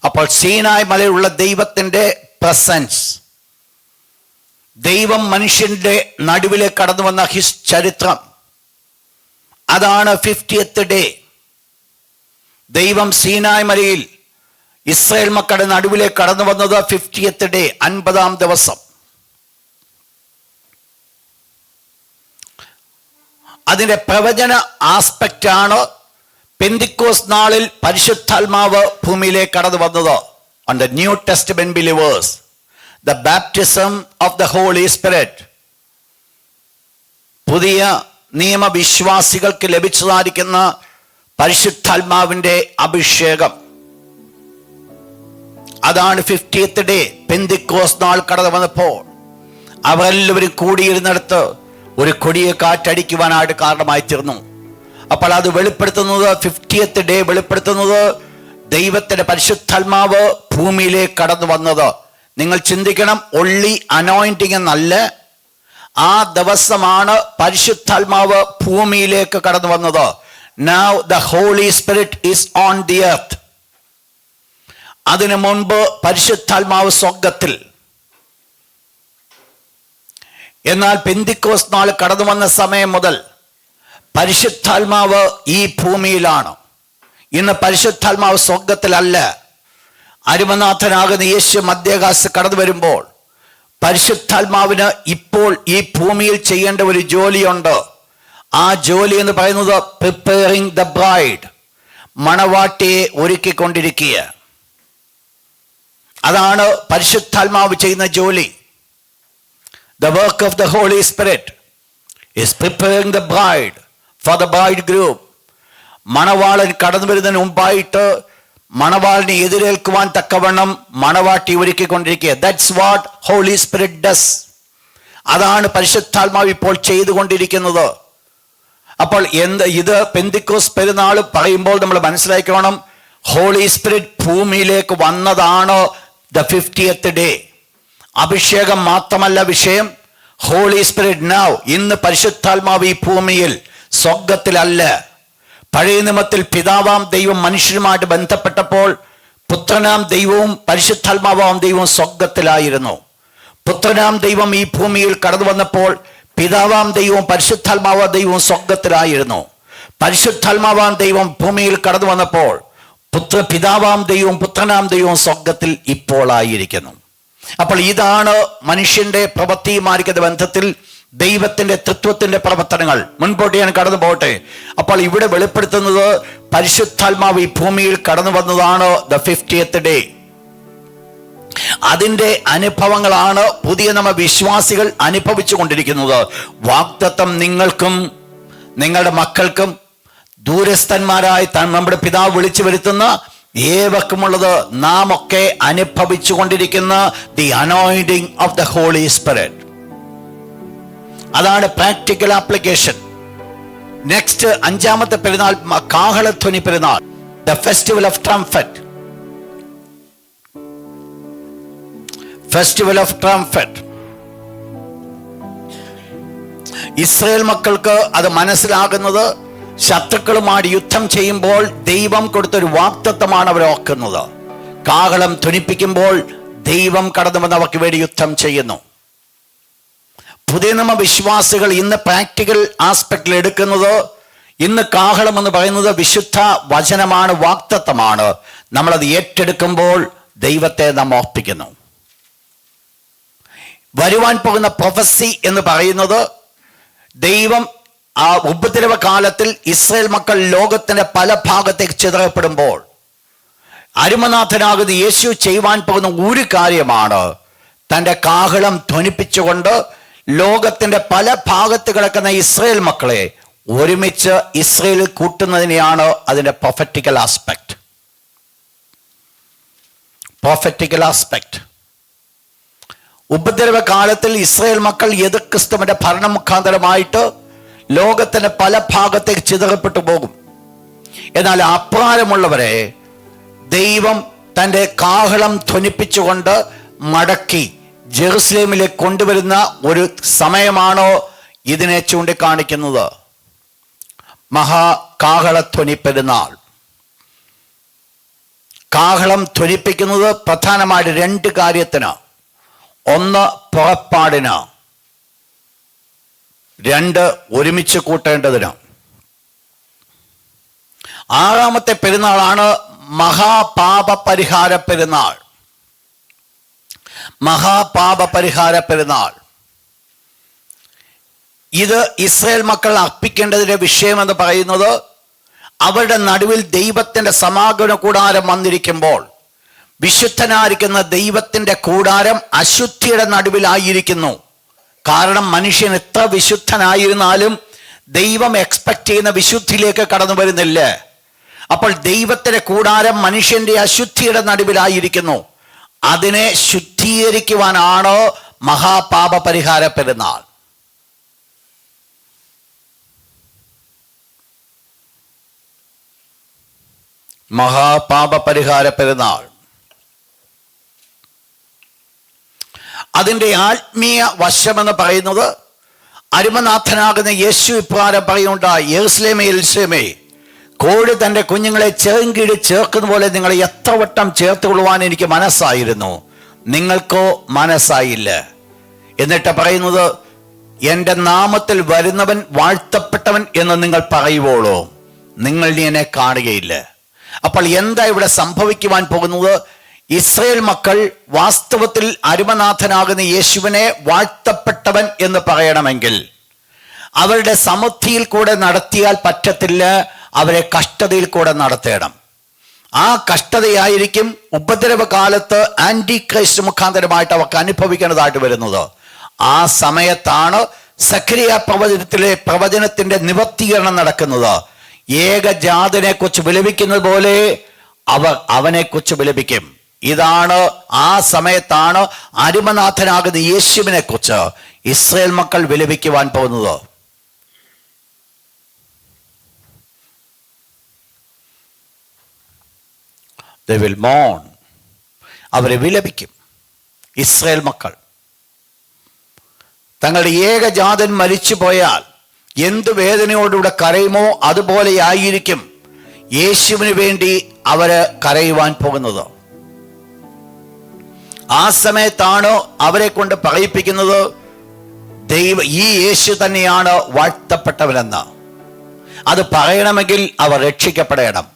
അപ്പോൾ സീനായ് മലയിലുള്ള ദൈവത്തിന്റെ പ്രസൻസ്, ദൈവം മനുഷ്യന്റെ നടുവിലേക്ക് കടന്നു വന്ന ഹിസ് ചരിത്രം, അതാണ് 50th ഡേ. ദൈവം സീനായ് മലയിൽ ഇസ്രായേൽ മക്കളുടെ നടുവിലേക്ക് കടന്നു വന്നത് 50th ഡേ, 50-ാം ദിവസം. അതിന്റെ പ്രവചന ആസ്പെക്റ്റ് ആണ് പെന്തിക്കോസ് നാളിൽ പരിശുദ്ധാത്മാവ് ഭൂമിയിലേക്ക് കടന്നു വന്നത്. On the New Testament believers, the baptism of the Holy Spirit. പുതിയ നിയമവിശ്വാസികൾക്ക് ലഭിച്ചതായിരിക്കുന്ന പരിശുദ്ധാത്മാവിന്റെ അഭിഷേകം, അതാണ് 50th ഡേ. പെന്തിക്കോസ് നാൾ കടന്നു വന്നപ്പോൾ അവരെല്ലാവരും കൂടിയിരുന്നിടത്ത് ഒരു കൊടിയ കാറ്റടിക്കുവാനായിട്ട് കാരണമായി തീർന്നു. അപ്പോൾ അത് വെളിപ്പെടുത്തുന്നത് 50th ഡേ വെളിപ്പെടുത്തുന്നത് ദൈവത്തിന്റെ പരിശുദ്ധാത്മാവ് ഭൂമിയിലേക്ക് കടന്നു വന്നത്. നിങ്ങൾ ചിന്തിക്കണം, ഒള്ളി അനോയിന്റിങ് എന്നല്ല, ആ ദിവസമാണ് പരിശുദ്ധാത്മാവ് ഭൂമിയിലേക്ക് കടന്നു വന്നത്. Now the Holy Spirit is on the earth. അതിനു മുൻപ് പരിശുദ്ധാത്മാവ് സ്വർഗത്തിൽ. എന്നാൽ പെന്തിക്കോസ് നാൾ കടന്നു വന്ന സമയം മുതൽ പരിശുദ്ധാത്മാവ് ഈ ഭൂമിയിലാണ്. ഇന്ന് പരിശുദ്ധാത്മാവ് സ്വർഗത്തിലല്ല. അരുമനാഥനാകുന്ന യേശു മധ്യാകാശത്ത് കടന്നു വരുമ്പോൾ പരിശുദ്ധാത്മാവിന് ഇപ്പോൾ ഈ ഭൂമിയിൽ ചെയ്യേണ്ട ഒരു ജോലിയുണ്ട്. ആ ജോലി എന്ന് പറയുന്നത് പ്രിപ്പയറിംഗ് ദ ബ്രൈഡ്, മണവാട്ടിയെ ഒരുക്കിക്കൊണ്ടിരിക്കുക. അതാണ് പരിശുദ്ധാത്മാവ് ചെയ്യുന്ന ജോലി. The work of the Holy Spirit is preparing the bride for the bridegroom. മണവാളൻ കടന്നു വരുന്നതിന് മുമ്പായിട്ട് മണവാളിനെ എതിരേൽക്കുവാൻ തക്കവണ്ണം മണവാട്ടി ഒരുക്കിക്കൊണ്ടിരിക്കുക. That's what Holy Spirit does. അതാണ് പരിശുദ്ധാത്മാവ് ഇപ്പോൾ ചെയ്തുകൊണ്ടിരിക്കുന്നത്. അപ്പോൾ ഇത് പെന്തിക്കോസ് പെരുന്നാൾ പറയുമ്പോൾ നമ്മൾ മനസ്സിലാക്കണം, ഹോളി സ്പിരിറ്റ് ഭൂമിയിലേക്ക് വന്നതാണ് ദ 50th ഡേ. അഭിഷേകം മാത്രമല്ല വിഷയം, ഹോളി സ്പിരിറ്റ് നൗ. ഇന്ന് പരിശുദ്ധാത്മാവ് ഈ ഭൂമിയിൽ, സ്വർഗത്തിലല്ല. പഴയ നിയമത്തിൽ പിതാവാം ദൈവം മനുഷ്യരുമായിട്ട് ബന്ധപ്പെട്ടപ്പോൾ പുത്രനാം ദൈവവും പരിശുദ്ധാത്മാവാം ദൈവവും സ്വർഗത്തിലായിരുന്നു. പുത്രനാം ദൈവം ഈ ഭൂമിയിൽ കടന്നു വന്നപ്പോൾ പിതാവാം ദൈവവും പരിശുദ്ധാത്മാവാം ദൈവവും സ്വർഗത്തിലായിരുന്നു. പരിശുദ്ധാത്മാവാം ദൈവം ഭൂമിയിൽ കടന്നു വന്നപ്പോൾ പിതാവാം ദൈവവും പുത്രനാം ദൈവവും സ്വർഗത്തിൽ ഇപ്പോൾ ആയിരിക്കുന്നു. അപ്പോൾ ഇതാണ് മനുഷ്യന്റെ പ്രവൃത്തിയുമായിരിക്കുന്ന ബന്ധത്തിൽ ദൈവത്തിന്റെ തൃത്വത്തിന്റെ പ്രവർത്തനങ്ങൾ. മുൻപോട്ട് ഞാൻ കടന്നു പോകട്ടെ. അപ്പോൾ ഇവിടെ വെളിപ്പെടുത്തുന്നത് പരിശുദ്ധാത്മാവ് ഈ ഭൂമിയിൽ കടന്നു വന്നതാണ് ദ 50th ഡേ. അതിന്റെ അനുഭവങ്ങളാണ് പുതിയ നമ്മ വിശ്വാസികൾ അനുഭവിച്ചു കൊണ്ടിരിക്കുന്നത്. വാഗ്ദത്തം നിങ്ങൾക്കും നിങ്ങളുടെ മക്കൾക്കും ദൂരസ്ഥന്മാരായി നമ്മുടെ പിതാവ് വിളിച്ചു വരുത്തുന്ന ഏവർക്കുമുള്ളത് നാം ഒക്കെ അനുഭവിച്ചു കൊണ്ടിരിക്കുന്ന the anointing of the Holy Spirit. അതാണ് പ്രാക്ടിക്കൽ ആപ്ലിക്കേഷൻ. നെക്സ്റ്റ് 5ാമത്തെ പെരുന്നാൾ കാഹളധ്വനി പെരുന്നാൾ, the festival of trumpet. Festival of trumpet Israel മക്കൾക്ക് അത് മനസ്സിലാകുന്നത് ശത്രുക്കളുമായി യുദ്ധം ചെയ്യുമ്പോൾ ദൈവം കൊടുത്തൊരു വാഗ്ദത്തമാണ് അവർ ഓർക്കുന്നത്. കാഹളം ധ്വനിപ്പിക്കുമ്പോൾ ദൈവം കടന്നു വന്ന് അവർക്ക് വേണ്ടി യുദ്ധം ചെയ്യുന്നു. പുതിയ നമ്മ വിശ്വാസികൾ ഇന്ന് പ്രാക്ടിക്കൽ ആസ്പെക്റ്റിൽ എടുക്കുന്നത്, ഇന്ന് കാഹളം എന്ന് പറയുന്നത് വിശുദ്ധ വചനമാണ്, വാഗ്ദത്തമാണ്. നമ്മളത് ഏറ്റെടുക്കുമ്പോൾ ദൈവത്തെ നാം ഓർപ്പിക്കുന്നു. വരുവാൻ പോകുന്ന പ്രൊഫസി എന്ന് പറയുന്നത് ദൈവം ആ ഉപദ്രവ കാലത്തിൽ ഇസ്രായേൽ മക്കൾ ലോകത്തിന്റെ പല ഭാഗത്തേക്ക് ചിതറപ്പെടുമ്പോൾ അരുമനാഥനാകുന്ന യേശു ചെയ്യുവാൻ പോകുന്ന ഒരു കാര്യമാണ് തൻ്റെ കാഹളം ധ്വനിപ്പിച്ചുകൊണ്ട് ലോകത്തിന്റെ പല ഭാഗത്ത് കിടക്കുന്ന ഇസ്രായേൽ മക്കളെ ഒരുമിച്ച് ഇസ്രായേലിൽ കൂട്ടുന്നതിനെയാണ് അതിന്റെ പ്രൊഫറ്റിക്കൽ ആസ്പെക്ട്. Prophetical aspect. ഉപദ്രവ കാലത്തിൽ ഇസ്രായേൽ മക്കൾ ക്രിസ്തുവിന്റെ ഭരണം മുഖാന്തരമായിട്ട് ലോകത്തിന്റെ പല ഭാഗത്തേക്ക് ചിതറപ്പെട്ടു പോകും. എന്നാൽ അപ്രകാരമുള്ളവരെ ദൈവം തൻ്റെ കാഹളം ധ്വനിപ്പിച്ചുകൊണ്ട് മടക്കി ജെറുസലേമിലേക്ക് കൊണ്ടുവരുന്ന ഒരു സമയമാണോ ഇതിനെ ചൂണ്ടിക്കാണിക്കുന്നത്. മഹാകാഹളധ്വനി പെരുന്നാൾ. കാഹളം ധ്വനിപ്പിക്കുന്നത് പ്രധാനമായിട്ട് 2 കാര്യത്തിന്. ഒന്ന് പുറപ്പാടിന്, 2 ഒരുമിച്ച് കൂട്ടേണ്ടതിന്. 6ാമത്തെ പെരുന്നാളാണ് മഹാപാപ പരിഹാര പെരുന്നാൾ. മഹാപാപ പരിഹാര പെരുന്നാൾ ഇത് ഇസ്രായേൽ മക്കൾ അർപ്പിക്കേണ്ടതിന്റെ വിഷയമെന്ന് പറയുന്നത്, അവരുടെ നടുവിൽ ദൈവത്തിന്റെ സമാഗമന കൂടാരം വന്നിരിക്കുമ്പോൾ വിശുദ്ധനായിരിക്കുന്ന ദൈവത്തിന്റെ കൂടാരം അശുദ്ധിയുടെ നടുവിലായിരിക്കുന്നു. കാരണം മനുഷ്യൻ എത്ര വിശുദ്ധനായിരുന്നാലും ദൈവം എക്സ്പെക്ട് ചെയ്യുന്ന വിശുദ്ധിയിലേക്ക് കടന്നു വരുന്നില്ല. അപ്പോൾ ദൈവത്തിന്റെ കൂടാരം മനുഷ്യന്റെ അശുദ്ധിയുടെ നടുവിലായിരിക്കുന്നു. അതിനെ ശുദ്ധീകരിക്കുവാനാണ് മഹാപാപ പരിഹാര പെരുന്നാൾ. മഹാപാപ പരിഹാര പെരുന്നാൾ അതിൻ്റെ ആത്മീയ വശമെന്ന് പറയുന്നത്, അരുമനാഥനാകുന്ന യേശു ഇപ്രകാരം പറയുന്നുണ്ടായി, യെരൂശലേമേ യെരൂശലേമേ, കോഴി തൻ്റെ കുഞ്ഞുങ്ങളെ ചേർങ്കിടി ചേർക്കുന്ന പോലെ നിങ്ങളെ എത്ര വട്ടം ചേർത്ത് കൊള്ളുവാൻ എനിക്ക് മനസ്സായിരുന്നു, നിങ്ങൾക്കോ മനസ്സായില്ല. എന്നിട്ട് പറയുന്നത്, എൻ്റെ നാമത്തിൽ വരുന്നവൻ വാഴ്ത്തപ്പെട്ടവൻ എന്ന് നിങ്ങൾ പറയുവോളോ, നിങ്ങൾ ഇനി എന്നെ കാണുകയില്ല. അപ്പോൾ എന്താ ഇവിടെ സംഭവിക്കുവാൻ പോകുന്നത്? ഇസ്രായേൽ മക്കൾ വാസ്തവത്തിൽ അരുമനാഥനാകുന്ന യേശുവിനെ വാഴ്ത്തപ്പെട്ടവൻ എന്ന് പറയണമെങ്കിൽ അവരുടെ സമൃദ്ധിയിൽ കൂടെ നടത്തിയാൽ പറ്റത്തില്ല, അവരെ കഷ്ടതയിൽ കൂടെ നടത്തണം. ആ കഷ്ടതയായിരിക്കും ഉപദ്രവ കാലത്ത് ആന്റി ക്രൈസ്റ്റ് മുഖാന്തരമായിട്ട് അവർക്ക് അനുഭവിക്കേണ്ടതായിട്ട് വരുന്നത്. ആ സമയത്താണ് സഖരിയ പ്രവചനത്തിന്റെ നിവർത്തീകരണം നടക്കുന്നത്. ഏകജാതനെ കുറിച്ച് വിലപിക്കുന്നത് പോലെ അവർ അവനെ കുറിച്ച് വിലപിക്കും. ഇതാണ് ആ സമയത്താണ് അരുമനാഥനാകുന്ന യേശുവിനെ കുറിച്ച് ഇസ്രായേൽ മക്കൾ വിലപിക്കുവാൻ പോകുന്നത്. They will mourn. അവരെ വിലപിക്കും. ഇസ്രായേൽ മക്കൾ തങ്ങളുടെ ഏകജാതൻ മരിച്ചു പോയാൽ എന്ത് വേദനയോടുകൂടെ കരയുമോ അതുപോലെ ആയിരിക്കും യേശുവിന് വേണ്ടി അവര് കരയുവാൻ പോകുന്നത്. ആ സമയത്താണ് അവരെ കൊണ്ട് പറയിപ്പിക്കുന്നത്, ഈ യേശു തന്നെയാണ് വാഴ്ത്തപ്പെട്ടവനെന്ന്. അത് പറയണമെങ്കിൽ അവർ രക്ഷിക്കപ്പെടണം.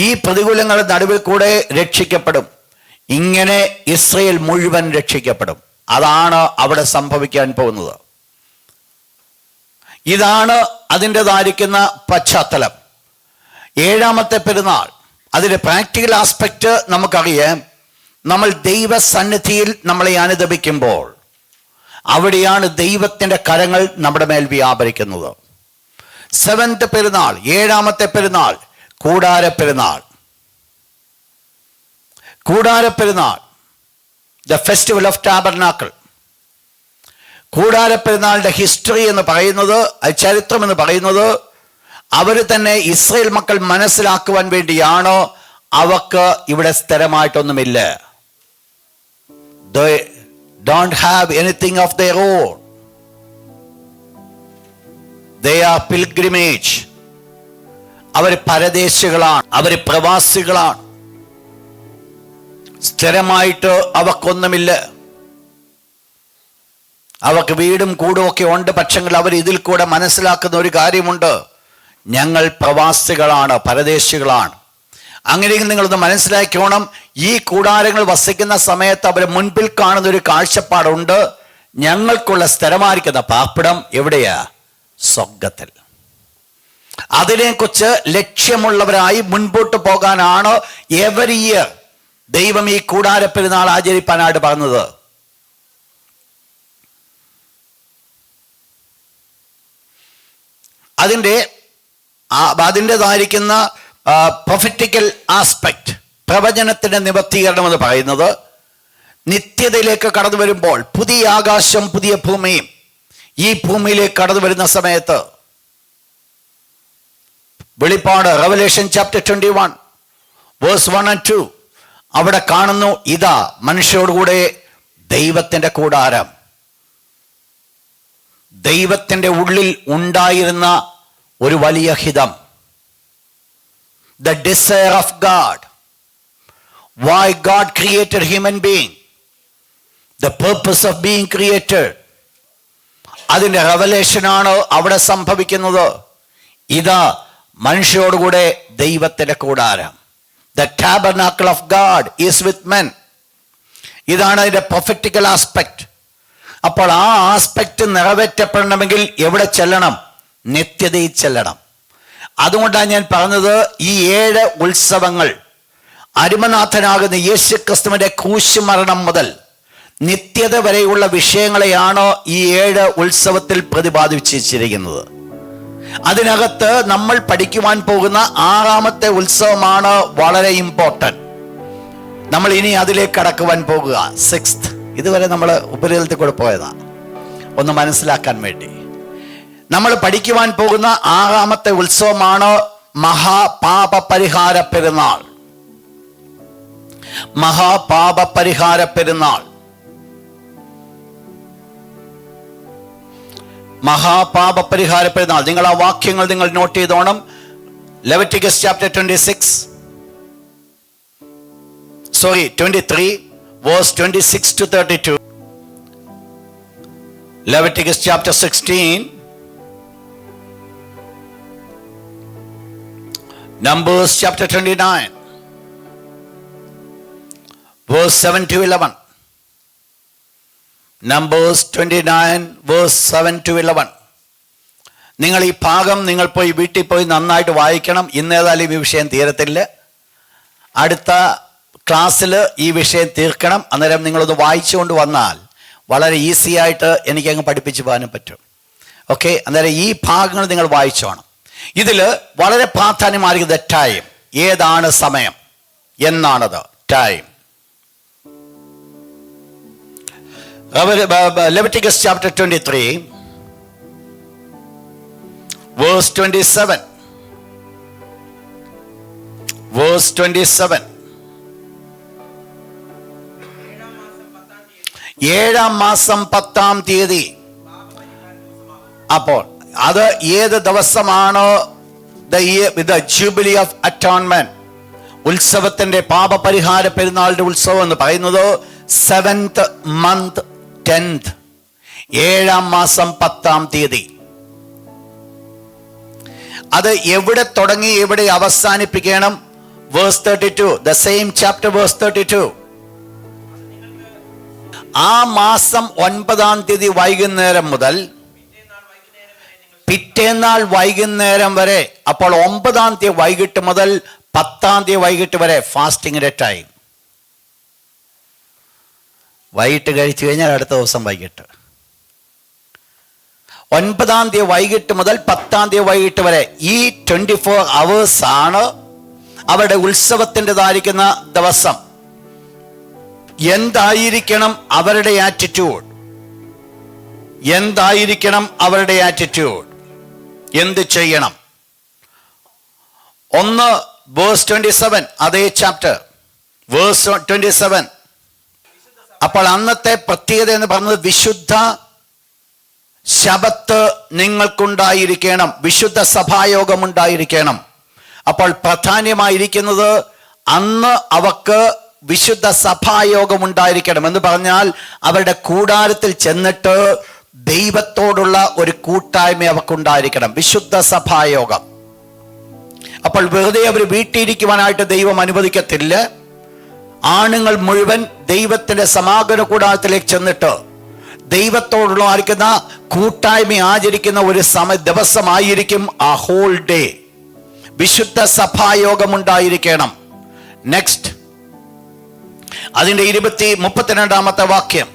ഈ പ്രതികൂലങ്ങളുടെ നടുവിൽ കൂടെ രക്ഷിക്കപ്പെടും. ഇങ്ങനെ ഇസ്രയേൽ മുഴുവൻ രക്ഷിക്കപ്പെടും. അതാണ് അവിടെ സംഭവിക്കാൻ പോകുന്നത്. ഇതാണ് അതിൻ്റെതായിരിക്കുന്ന പശ്ചാത്തലം. ഏഴാമത്തെ പെരുന്നാൾ, അതിൻ്റെ പ്രാക്ടിക്കൽ ആസ്പെക്റ്റ് നമുക്കറിയാം. നമ്മൾ ദൈവസന്നിധിയിൽ നമ്മളെ അനുദപിക്കുമ്പോൾ അവിടെയാണ് ദൈവത്തിൻ്റെ കരങ്ങൾ നമ്മുടെ മേൽ വ്യാപരിക്കുന്നത്. സെവൻത് പെരുന്നാൾ, ഏഴാമത്തെ പെരുന്നാൾ, കൂടാരപ്പെരുന്നാൾ. കൂടാരപ്പെരുന്നാൾ, ദ ഫെസ്റ്റിവൽ ഓഫ് ടാബർനാക്കിൾ. കൂടാരപ്പെരുന്നാളിൻ്റെ ഹിസ്റ്ററി എന്ന് പറയുന്നത്, ചരിത്രം എന്ന് പറയുന്നത്, അവർ തന്നെ ഇസ്രായേൽ മക്കൾ മനസ്സിലാക്കുവാൻ വേണ്ടിയാണ്. അവർക്ക് ഇവിടെ സ്ഥിരമായിട്ടൊന്നുമില്ല. They don't have anything of their own. They are pilgrimage. അവർ പരദേശികളാണ്, അവർ പ്രവാസികളാണ്. സ്ഥിരമായിട്ട് അവർക്കൊന്നുമില്ല. അവർക്ക് വീടും കൂടും ഒക്കെ ഉണ്ട്. പക്ഷെങ്കിൽ അവർ ഇതിൽ കൂടെ മനസ്സിലാക്കുന്ന ഒരു കാര്യമുണ്ട്, ഞങ്ങൾ പ്രവാസികളാണ്, പരദേശികളാണ്. അങ്ങനെയെങ്കിൽ നിങ്ങളൊന്ന് മനസ്സിലാക്കിക്കോണം, ഈ കൂടാരങ്ങൾ വസിക്കുന്ന സമയത്ത് അവർ മുൻപിൽ കാണുന്ന ഒരു കാഴ്ചപ്പാടുണ്ട്, ഞങ്ങൾക്കുള്ള സ്ഥിരമായിരിക്കുന്ന പാർപ്പിടം എവിടെയാ? സ്വർഗത്തിൽ. അതിനെക്കുറിച്ച് ലക്ഷ്യമുള്ളവരായി മുൻപോട്ട് പോകാനാണ് എവരി ഇയർ ദൈവം ഈ കൂടാരപ്പെരുന്നാൾ ആചരിപ്പാനായിട്ട് പറഞ്ഞത്. അതിൻ്റെതായിരിക്കുന്ന പ്രൊഫറ്റിക്കൽ ആസ്പെക്ട്, പ്രവചനത്തിന്റെ നിവർത്തീകരണം എന്ന് പറയുന്നത്, നിത്യതയിലേക്ക് കടന്നു വരുമ്പോൾ പുതിയ ആകാശം പുതിയ ഭൂമിയും ഈ ഭൂമിയിലേക്ക് കടന്നു വരുന്ന സമയത്ത്, വെളിപ്പാട് റെവലേഷൻ ചാപ്റ്റർ 21 വേഴ്സ് 1 and 2 അവിടെ കാണുന്നു, ഇതാ മനുഷ്യരോടുകൂടെ ദൈവത്തിന്റെ കൂടാരം. ദൈവത്തിന്റെ ഉള്ളിൽ ഉണ്ടായിരുന്ന ഒരു വലിയ ഹിതം, the desire of God, why God created human being, the purpose of being created, അതിൻ്റെ റെവലേഷനാണ് അവിടെ സംഭവിക്കുന്നത്. ഇതാ മനുഷ്യരോടുകൂടെ ദൈവത്തിന്റെ കൂടാരം. The tabernacle of God is with men. ഇതാണ് അതിൻ്റെ പ്രൊഫറ്റിക്കൽ ആസ്പെക്ട്. അപ്പോൾ ആ ആസ്പെക്ട് നിറവേറ്റപ്പെടണമെങ്കിൽ എവിടെ ചെല്ലണം? നിത്യതയിൽ ചെല്ലണം. അതുകൊണ്ടാണ് ഞാൻ പറഞ്ഞത്, ഈ 7 ഉത്സവങ്ങൾ അരുമനാഥനാകുന്ന യേശു ക്രിസ്തുവിന്റെ ക്രൂശുമരണം മുതൽ നിത്യത വരെയുള്ള വിഷയങ്ങളെയാണ് ഈ 7 ഉത്സവത്തിൽ പ്രതിപാദിച്ചിരിക്കുന്നത്. അതിനകത്ത് നമ്മൾ പഠിക്കുവാൻ പോകുന്ന 6ാമത്തെ ഉത്സവമാണ് വളരെ ഇമ്പോർട്ടൻറ്റ്. നമ്മൾ ഇനി അതിലേക്ക് കടക്കുവാൻ പോകുക. 6th. ഇതുവരെ നമ്മൾ ഉപരിതലത്തിൽ കൂടെ പോയതാ, ഒന്ന് മനസ്സിലാക്കാൻ വേണ്ടി. നമ്മൾ പഠിക്കുവാൻ പോകുന്ന 6ാമത്തെ ഉത്സവമാണ് മഹാപാപ പരിഹാര പെരുന്നാൾ. മഹാപാപ പരിഹാര പെരുന്നാൾ. മഹാപാപ പരിഹാര പെരുന്നാൾ. നിങ്ങൾ ആ വാക്യങ്ങൾ നിങ്ങൾ നോട്ട് ചെയ്തോണം. Leviticus chapter 23 verse 26 to 32. Leviticus chapter 16, Numbers chapter 29 verse 7 to 11. Numbers 29 verse 7 to 11. നിങ്ങൾ ഈ ഭാഗം നിങ്ങൾ പോയി വീട്ടിൽ പോയി നന്നായിട്ട് വായിക്കണം. ഇന്നേതായാലും ഈ വിഷയം തീരത്തില്ല. അടുത്ത ക്ലാസ്സിൽ ഈ വിഷയം തീർക്കണം. അന്നേരം നിങ്ങളൊന്ന് വായിച്ചുകൊണ്ട് വന്നാൽ വളരെ ഈസി ആയിട്ട് എനിക്കങ്ങ് പഠിപ്പിച്ച് പോകാനും പറ്റും. ഓക്കെ, അന്നേരം ഈ ഭാഗങ്ങൾ നിങ്ങൾ വായിച്ചോണം. ഇതിൽ വളരെ പ്രാധാന്യമായിരിക്കുന്നത് ടൈം. ഏതാണ് സമയം? എന്നാണത് time? Leviticus chapter 23 verse 27. Verse 27. 7-ാം മാസം 10-ാം തീയതി. അപ്പോൾ അത് ഏത് ദിവസമാണ്? ദ ജൂബിലി ഓഫ് അറ്റോൺമെന്റ്, ഉത്സവത്തിന്റെ പാപപരിഹാര പെരുന്നാളിന്റെ ഉത്സവം എന്ന് പറയുന്നത് 7th month 10th, 7ാം മാസം 10ാം തീയതി. അത് എവിടെ തുടങ്ങി എവിടെ അവസാനിപ്പിക്കണം? Verse 32, the same chapter, verse 32. ആ മാസം 9ാം തീയതി വൈകുന്നേരം മുതൽ പിറ്റേന്നാൾ വൈകുന്നേരം വരെ, അപ്പോൾ 9ാം തീയതി വൈകിട്ട് മുതൽ 10ാം തീയതി വൈകിട്ട് വരെ ഫാസ്റ്റിങ്ങിന്റെ ടൈം. വൈകിട്ട് കഴിച്ചു കഴിഞ്ഞാൽ അടുത്ത ദിവസം വൈകിട്ട്. 9ാം തീയതി വൈകിട്ട് മുതൽ 10ാം തീയതി വൈകിട്ട് വരെ ഈ 24 hours ആണ് അവരുടെ ഉത്സവത്തിൻ്റെതായിരിക്കുന്ന ദിവസം. എന്തായിരിക്കണം അവരുടെ ആറ്റിറ്റ്യൂഡ്? എന്തായിരിക്കണം അവരുടെ ആറ്റിറ്റ്യൂഡ്? എന്ത് ചെയ്യണം? 1 verse 27, അതേ ചാപ്റ്റർ, verse 27. അപ്പോൾ അന്നത്തെ പ്രത്യേകത എന്ന് പറഞ്ഞത് വിശുദ്ധ ശബത്ത് നിങ്ങൾക്കുണ്ടായിരിക്കണം, വിശുദ്ധ സഭായോഗം ഉണ്ടായിരിക്കണം. അപ്പോൾ പ്രാധാന്യമായിരിക്കുന്നത് അന്ന് അവർക്ക് വിശുദ്ധ സഭായോഗം ഉണ്ടായിരിക്കണം എന്ന് പറഞ്ഞാൽ അവരുടെ കൂടാരത്തിൽ ചെന്നിട്ട് ദൈവത്തോടുള്ള ഒരു കൂട്ടായ്മ അവർക്കുണ്ടായിരിക്കണം, വിശുദ്ധ സഭായോഗം. അപ്പോൾ വെറുതെ അവർ വീട്ടിലിരിക്കുവാനായിട്ട് ദൈവം അനുവദിക്കത്തില്ല. ആണുങ്ങൾ മുഴുവൻ ദൈവത്തിന്റെ സമാഗമന കൂടാരത്തിലേക്ക് ചെന്നിട്ട് ദൈവത്തോടുള്ള ആയിരിക്കുന്ന കൂട്ടായ്മ ആചരിക്കുന്ന ഒരു ദിവസമായിരിക്കും ആ ഹോൾ ഡേ. വിശുദ്ധ സഭായോഗം ഉണ്ടായിരിക്കണം. നെക്സ്റ്റ്, അതിന്റെ 32ാമത്തെ വാക്യം.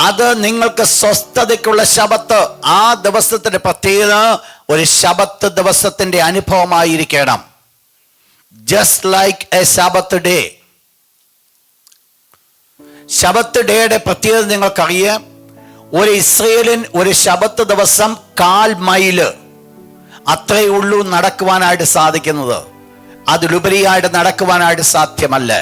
അത് നിങ്ങൾക്ക് സ്വസ്ഥതയ്ക്കുള്ള ശബത്ത്. ആ ദിവസത്തിന്റെ പ്രത്യേകത ഒരു ശബത്ത് ദിവസത്തിന്റെ അനുഭവമായിരിക്കണം. ജസ്റ്റ് ലൈക്ക് എ ശബത്ത് ഡേ. ശബത്ത് ഡേയുടെ പ്രത്യേകത നിങ്ങൾക്കറിയാം. ഒരു ഇസ്രയേലിൻ ഒരു ശബത്ത് ദിവസം 1/4 മൈല് അത്രയേ ഉള്ളൂ നടക്കുവാനായിട്ട് സാധിക്കുന്നത്. അതിലുപരിയായിട്ട് നടക്കുവാനായിട്ട് സാധ്യമല്ല.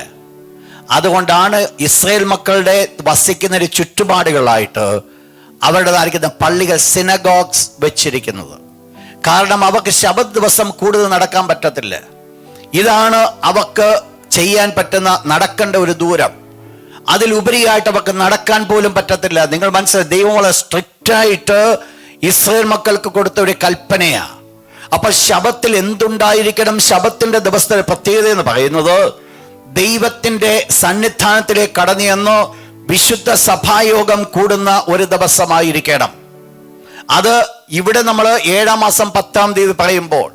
അതുകൊണ്ടാണ് ഇസ്രയേൽ മക്കളുടെ വസിക്കുന്ന ഒരു ചുറ്റുപാടുകളായിട്ട് അവരുടേതായിരിക്കുന്ന പള്ളികൾ, സിനഗോഗ്സ് വെച്ചിരിക്കുന്നത്. കാരണം അവർക്ക് ശബത്ത് ദിവസം കൂടുതൽ നടക്കാൻ പറ്റത്തില്ല. ഇതാണ് അവർക്ക് ചെയ്യാൻ പറ്റുന്ന നടക്കേണ്ട ഒരു ദൂരം. അതിലുപരിയായിട്ട് അവർക്ക് നടക്കാൻ പോലും പറ്റത്തില്ല. നിങ്ങൾ മനസ്സിലായി, ദൈവം വളരെ സ്ട്രിക്റ്റ് ആയിട്ട് ഇസ്രയേൽ മക്കൾക്ക് കൊടുത്ത ഒരു കൽപ്പനയാ. അപ്പൊ ശബത്തിൽ എന്തുണ്ടായിരിക്കണം? ശബത്തിന്റെ ദിവസത്തിന്റെ പ്രത്യേകത എന്ന് പറയുന്നത് ദൈവത്തിന്റെ സന്നിധാനത്തിലേക്ക് കടന്നു ചെന്ന് വിശുദ്ധ സഭായോഗം കൂടുന്ന ഒരു ദിവസമായിരിക്കണം. അത് ഇവിടെ നമ്മൾ 7ാം മാസം 10ാം തീയതി പറയുമ്പോൾ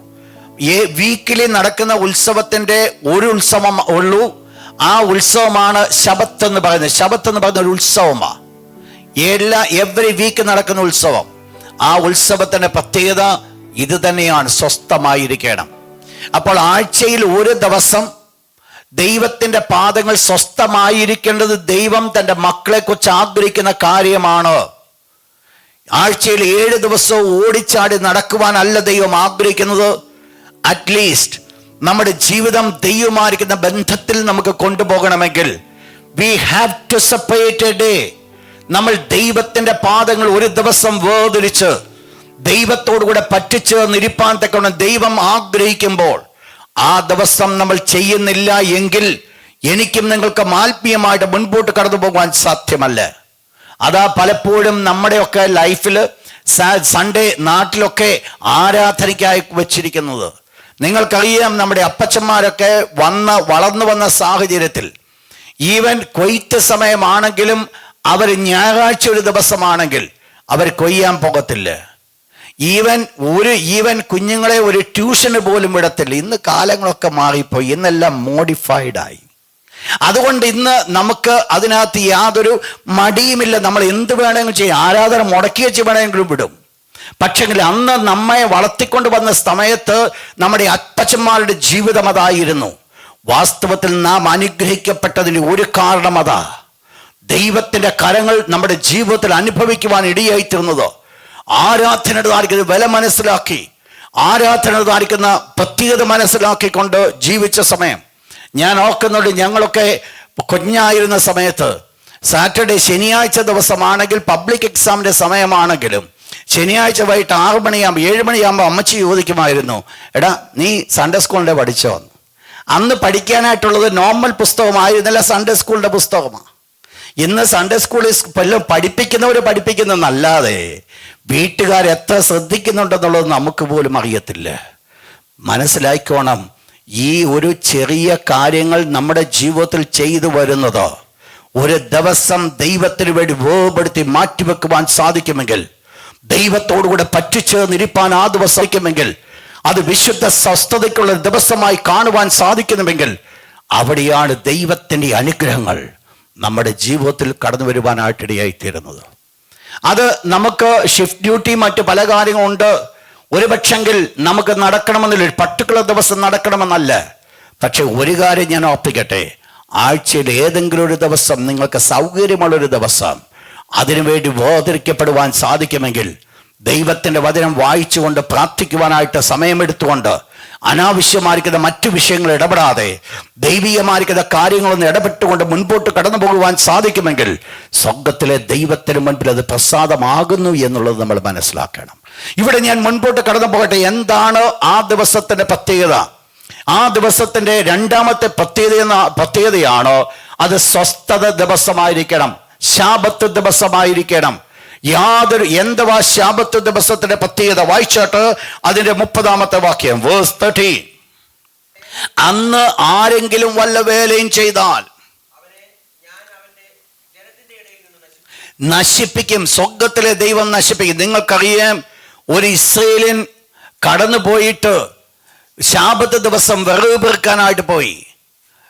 വീക്കിലി നടക്കുന്ന ഉത്സവത്തിന്റെ ഒരു ഉത്സവം ഉള്ളൂ. ആ ഉത്സവമാണ് ശബത്ത് എന്ന് പറയുന്നത്. ശബത്ത് എന്ന് പറയുന്ന ഒരു ഉത്സവമാണ്. എവറി വീക്ക് നടക്കുന്ന ഉത്സവം. ആ ഉത്സവത്തിന്റെ പ്രത്യേകത ഇത് തന്നെയാണ്, സ്വസ്ഥമായിരിക്കണം. അപ്പോൾ ആഴ്ചയിൽ ഒരു ദിവസം ദൈവത്തിന്റെ പാദങ്ങൾ സ്വസ്ഥമായിരിക്കേണ്ടത് ദൈവം തന്റെ മക്കളെ കുറിച്ച് ആഗ്രഹിക്കുന്ന കാര്യമാണ്. ആഴ്ചയിൽ 7 ദിവസവും ഓടിച്ചാടി നടക്കുവാനല്ല ദൈവം ആഗ്രഹിക്കുന്നത്. അറ്റ്ലീസ്റ്റ് നമ്മുടെ ജീവിതം ദൈവമായിരിക്കുന്ന ബന്ധത്തിൽ നമുക്ക് കൊണ്ടുപോകണമെങ്കിൽ we have to separate a day. നമ്മൾ ദൈവത്തിന്റെ പാദങ്ങൾ ഒരു ദിവസം വേർതിരിച്ച് ദൈവത്തോടുകൂടെ പറ്റിച്ച് നിരിപ്പാൻ തക്കവണ്ണം ദൈവം ആഗ്രഹിക്കുമ്പോൾ ആ ദിവസം നമ്മൾ ചെയ്യുന്നില്ല എങ്കിൽ എനിക്കും നിങ്ങൾക്കും ആത്മീയമായിട്ട് മുൻപോട്ട് കടന്നു പോകാൻ സാധ്യമല്ല. അതാ പലപ്പോഴും നമ്മുടെയൊക്കെ ലൈഫിൽ സൺഡേ നാട്ടിലൊക്കെ ആരാധനയ്ക്കായി വെച്ചിരിക്കുന്നത്. നിങ്ങൾക്കറിയാം, നമ്മുടെ അപ്പച്ചന്മാരൊക്കെ വളർന്നു വന്ന സാഹചര്യത്തിൽ ഈവൻ കൊയ്ത്ത് സമയമാണെങ്കിലും അവർ ഞായറാഴ്ച ഒരു ദിവസമാണെങ്കിൽ അവർ കൊയ്യാൻ പോകത്തില്ല. ഈവൻ കുഞ്ഞുങ്ങളെ ഒരു ട്യൂഷന് പോലും വിടത്തില്ല. ഇന്ന് കാലങ്ങളൊക്കെ മാറിപ്പോയി, ഇന്നെല്ലാം മോഡിഫൈഡായി. അതുകൊണ്ട് ഇന്ന് നമുക്ക് അതിനകത്ത് യാതൊരു മടിയുമില്ല. നമ്മൾ എന്ത് വേണമെങ്കിലും ചെയ്യും, ആരാധന മുടക്കി വെച്ച് വേണമെങ്കിലും വിടും. പക്ഷെങ്കിൽ അന്ന് നമ്മെ വളർത്തിക്കൊണ്ട് വന്ന സമയത്ത് നമ്മുടെ അപ്പച്ചന്മാരുടെ ജീവിതം അതായിരുന്നു. വാസ്തവത്തിൽ നാം അനുഗ്രഹിക്കപ്പെട്ടതിന് ഒരു കാരണം അതാ. ദൈവത്തിന്റെ കരങ്ങൾ നമ്മുടെ ജീവിതത്തിൽ അനുഭവിക്കുവാൻ ഇടയായിത്തീർന്നത് ആരാധനയുടെ വില മനസ്സിലാക്കി, ആരാധനയുടെ പ്രത്യേകത മനസ്സിലാക്കിക്കൊണ്ട് ജീവിച്ച സമയം ഞാൻ ഓർക്കുന്നുണ്ട്. ഞങ്ങളൊക്കെ കുഞ്ഞായിരുന്ന സമയത്ത് സാറ്റർഡേ, ശനിയാഴ്ച ദിവസമാണെങ്കിൽ പബ്ലിക് എക്സാമിന്റെ സമയമാണെങ്കിലും ശനിയാഴ്ച വൈകിട്ട് 6 മണിയാകുമ്പോൾ 7 മണിയാകുമ്പോൾ അമ്മച്ചി ചോദിക്കുമായിരുന്നു, എടാ നീ സൺഡേ സ്കൂളിൻ്റെ പഠിച്ചോ? അന്ന് പഠിക്കാനായിട്ടുള്ളത് നോർമൽ പുസ്തകമായിരുന്നില്ല, സൺഡേ സ്കൂളിൻ്റെ പുസ്തകമാണ്. ഇന്ന് സൺഡേ സ്കൂളിൽ വല്ലതും പഠിപ്പിക്കുന്നവർ പഠിപ്പിക്കുന്നതല്ലാതെ വീട്ടുകാരെത്ര ശ്രദ്ധിക്കുന്നുണ്ടെന്നുള്ളത് നമുക്ക് പോലും അറിയത്തില്ല. മനസ്സിലായിക്കോണം, ഈ ഒരു ചെറിയ കാര്യങ്ങൾ നമ്മുടെ ജീവിതത്തിൽ ചെയ്തു വരുന്നത് ഒരു ദിവസം ദൈവത്തിന് വേണ്ടി വേർപെടുത്തി മാറ്റിവെക്കുവാൻ സാധിക്കുമെങ്കിൽ, ദൈവത്തോടുകൂടെ പറ്റിച്ചേർന്നിരിപ്പാൻ ആ ദിവസം സാധിക്കുമെങ്കിൽ, അത് വിശുദ്ധ സ്വസ്ഥതയ്ക്കുള്ള ദിവസമായി കാണുവാൻ സാധിക്കുന്നുവെങ്കിൽ, അവിടെയാണ് ദൈവത്തിൻ്റെ അനുഗ്രഹങ്ങൾ നമ്മുടെ ജീവിതത്തിൽ കടന്നു വരുവാനായിട്ടിടയായിത്തീരുന്നത്. അത് നമുക്ക് ഷിഫ്റ്റ് ഡ്യൂട്ടി മറ്റ് പല കാര്യങ്ങളുണ്ട്. ഒരു പക്ഷെങ്കിൽ നമുക്ക് നടക്കണമെന്നില്ല, ഒരു പർട്ടിക്കുലർ ദിവസം നടക്കണമെന്നല്ല. പക്ഷെ ഒരു കാര്യം ഞാൻ ഓർപ്പിക്കട്ടെ, ആഴ്ചയിൽ ഏതെങ്കിലും ഒരു ദിവസം നിങ്ങൾക്ക് സൗകര്യമുള്ളൊരു ദിവസം അതിനുവേണ്ടി വേർതിരിക്കപ്പെടുവാൻ സാധിക്കുമെങ്കിൽ, ദൈവത്തിൻ്റെ വചനം വായിച്ചുകൊണ്ട് പ്രാർത്ഥിക്കുവാനായിട്ട് സമയമെടുത്തുകൊണ്ട് അനാവശ്യമായിരിക്കുന്ന മറ്റു വിഷയങ്ങൾ ഇടപെടാതെ ദൈവീയമായിരിക്കുന്ന കാര്യങ്ങളൊന്നും ഇടപെട്ടുകൊണ്ട് മുൻപോട്ട് കടന്നു പോകുവാൻ സാധിക്കുമെങ്കിൽ, സ്വർഗത്തിലെ ദൈവത്തിന് മുൻപിൽ അത് പ്രസാദമാകുന്നു എന്നുള്ളത് നമ്മൾ മനസ്സിലാക്കണം. ഇവിടെ ഞാൻ മുൻപോട്ട് കടന്നു പോകട്ടെ. എന്താണ് ആ ദിവസത്തിൻ്റെ പ്രത്യേകത? ആ ദിവസത്തിൻ്റെ രണ്ടാമത്തെ പ്രത്യേകതയാണ് അത് സ്വസ്ഥത ദിവസമായിരിക്കണം, ശാബത്ത് ദിവസമായിരിക്കണം. എന്തുവാ ശാബത്ത് ദിവസത്തിന്റെ പ്രത്യേകത? വായിച്ചോട്ട് അതിന്റെ 30-ാമത്തെ വാക്യം, വേഴ്സ് 13. അന്ന് ആരെങ്കിലും വല്ല വേലയും ചെയ്താൽ നശിപ്പിക്കും. സ്വർഗത്തിലെ ദൈവം നശിപ്പിക്കും. നിങ്ങൾക്കറിയാം, ഒരു ഇസ്രയേലിൻ കടന്നു പോയിട്ട് ശാബത്ത് ദിവസം വിറക് പെറുക്കാനായിട്ട് പോയി.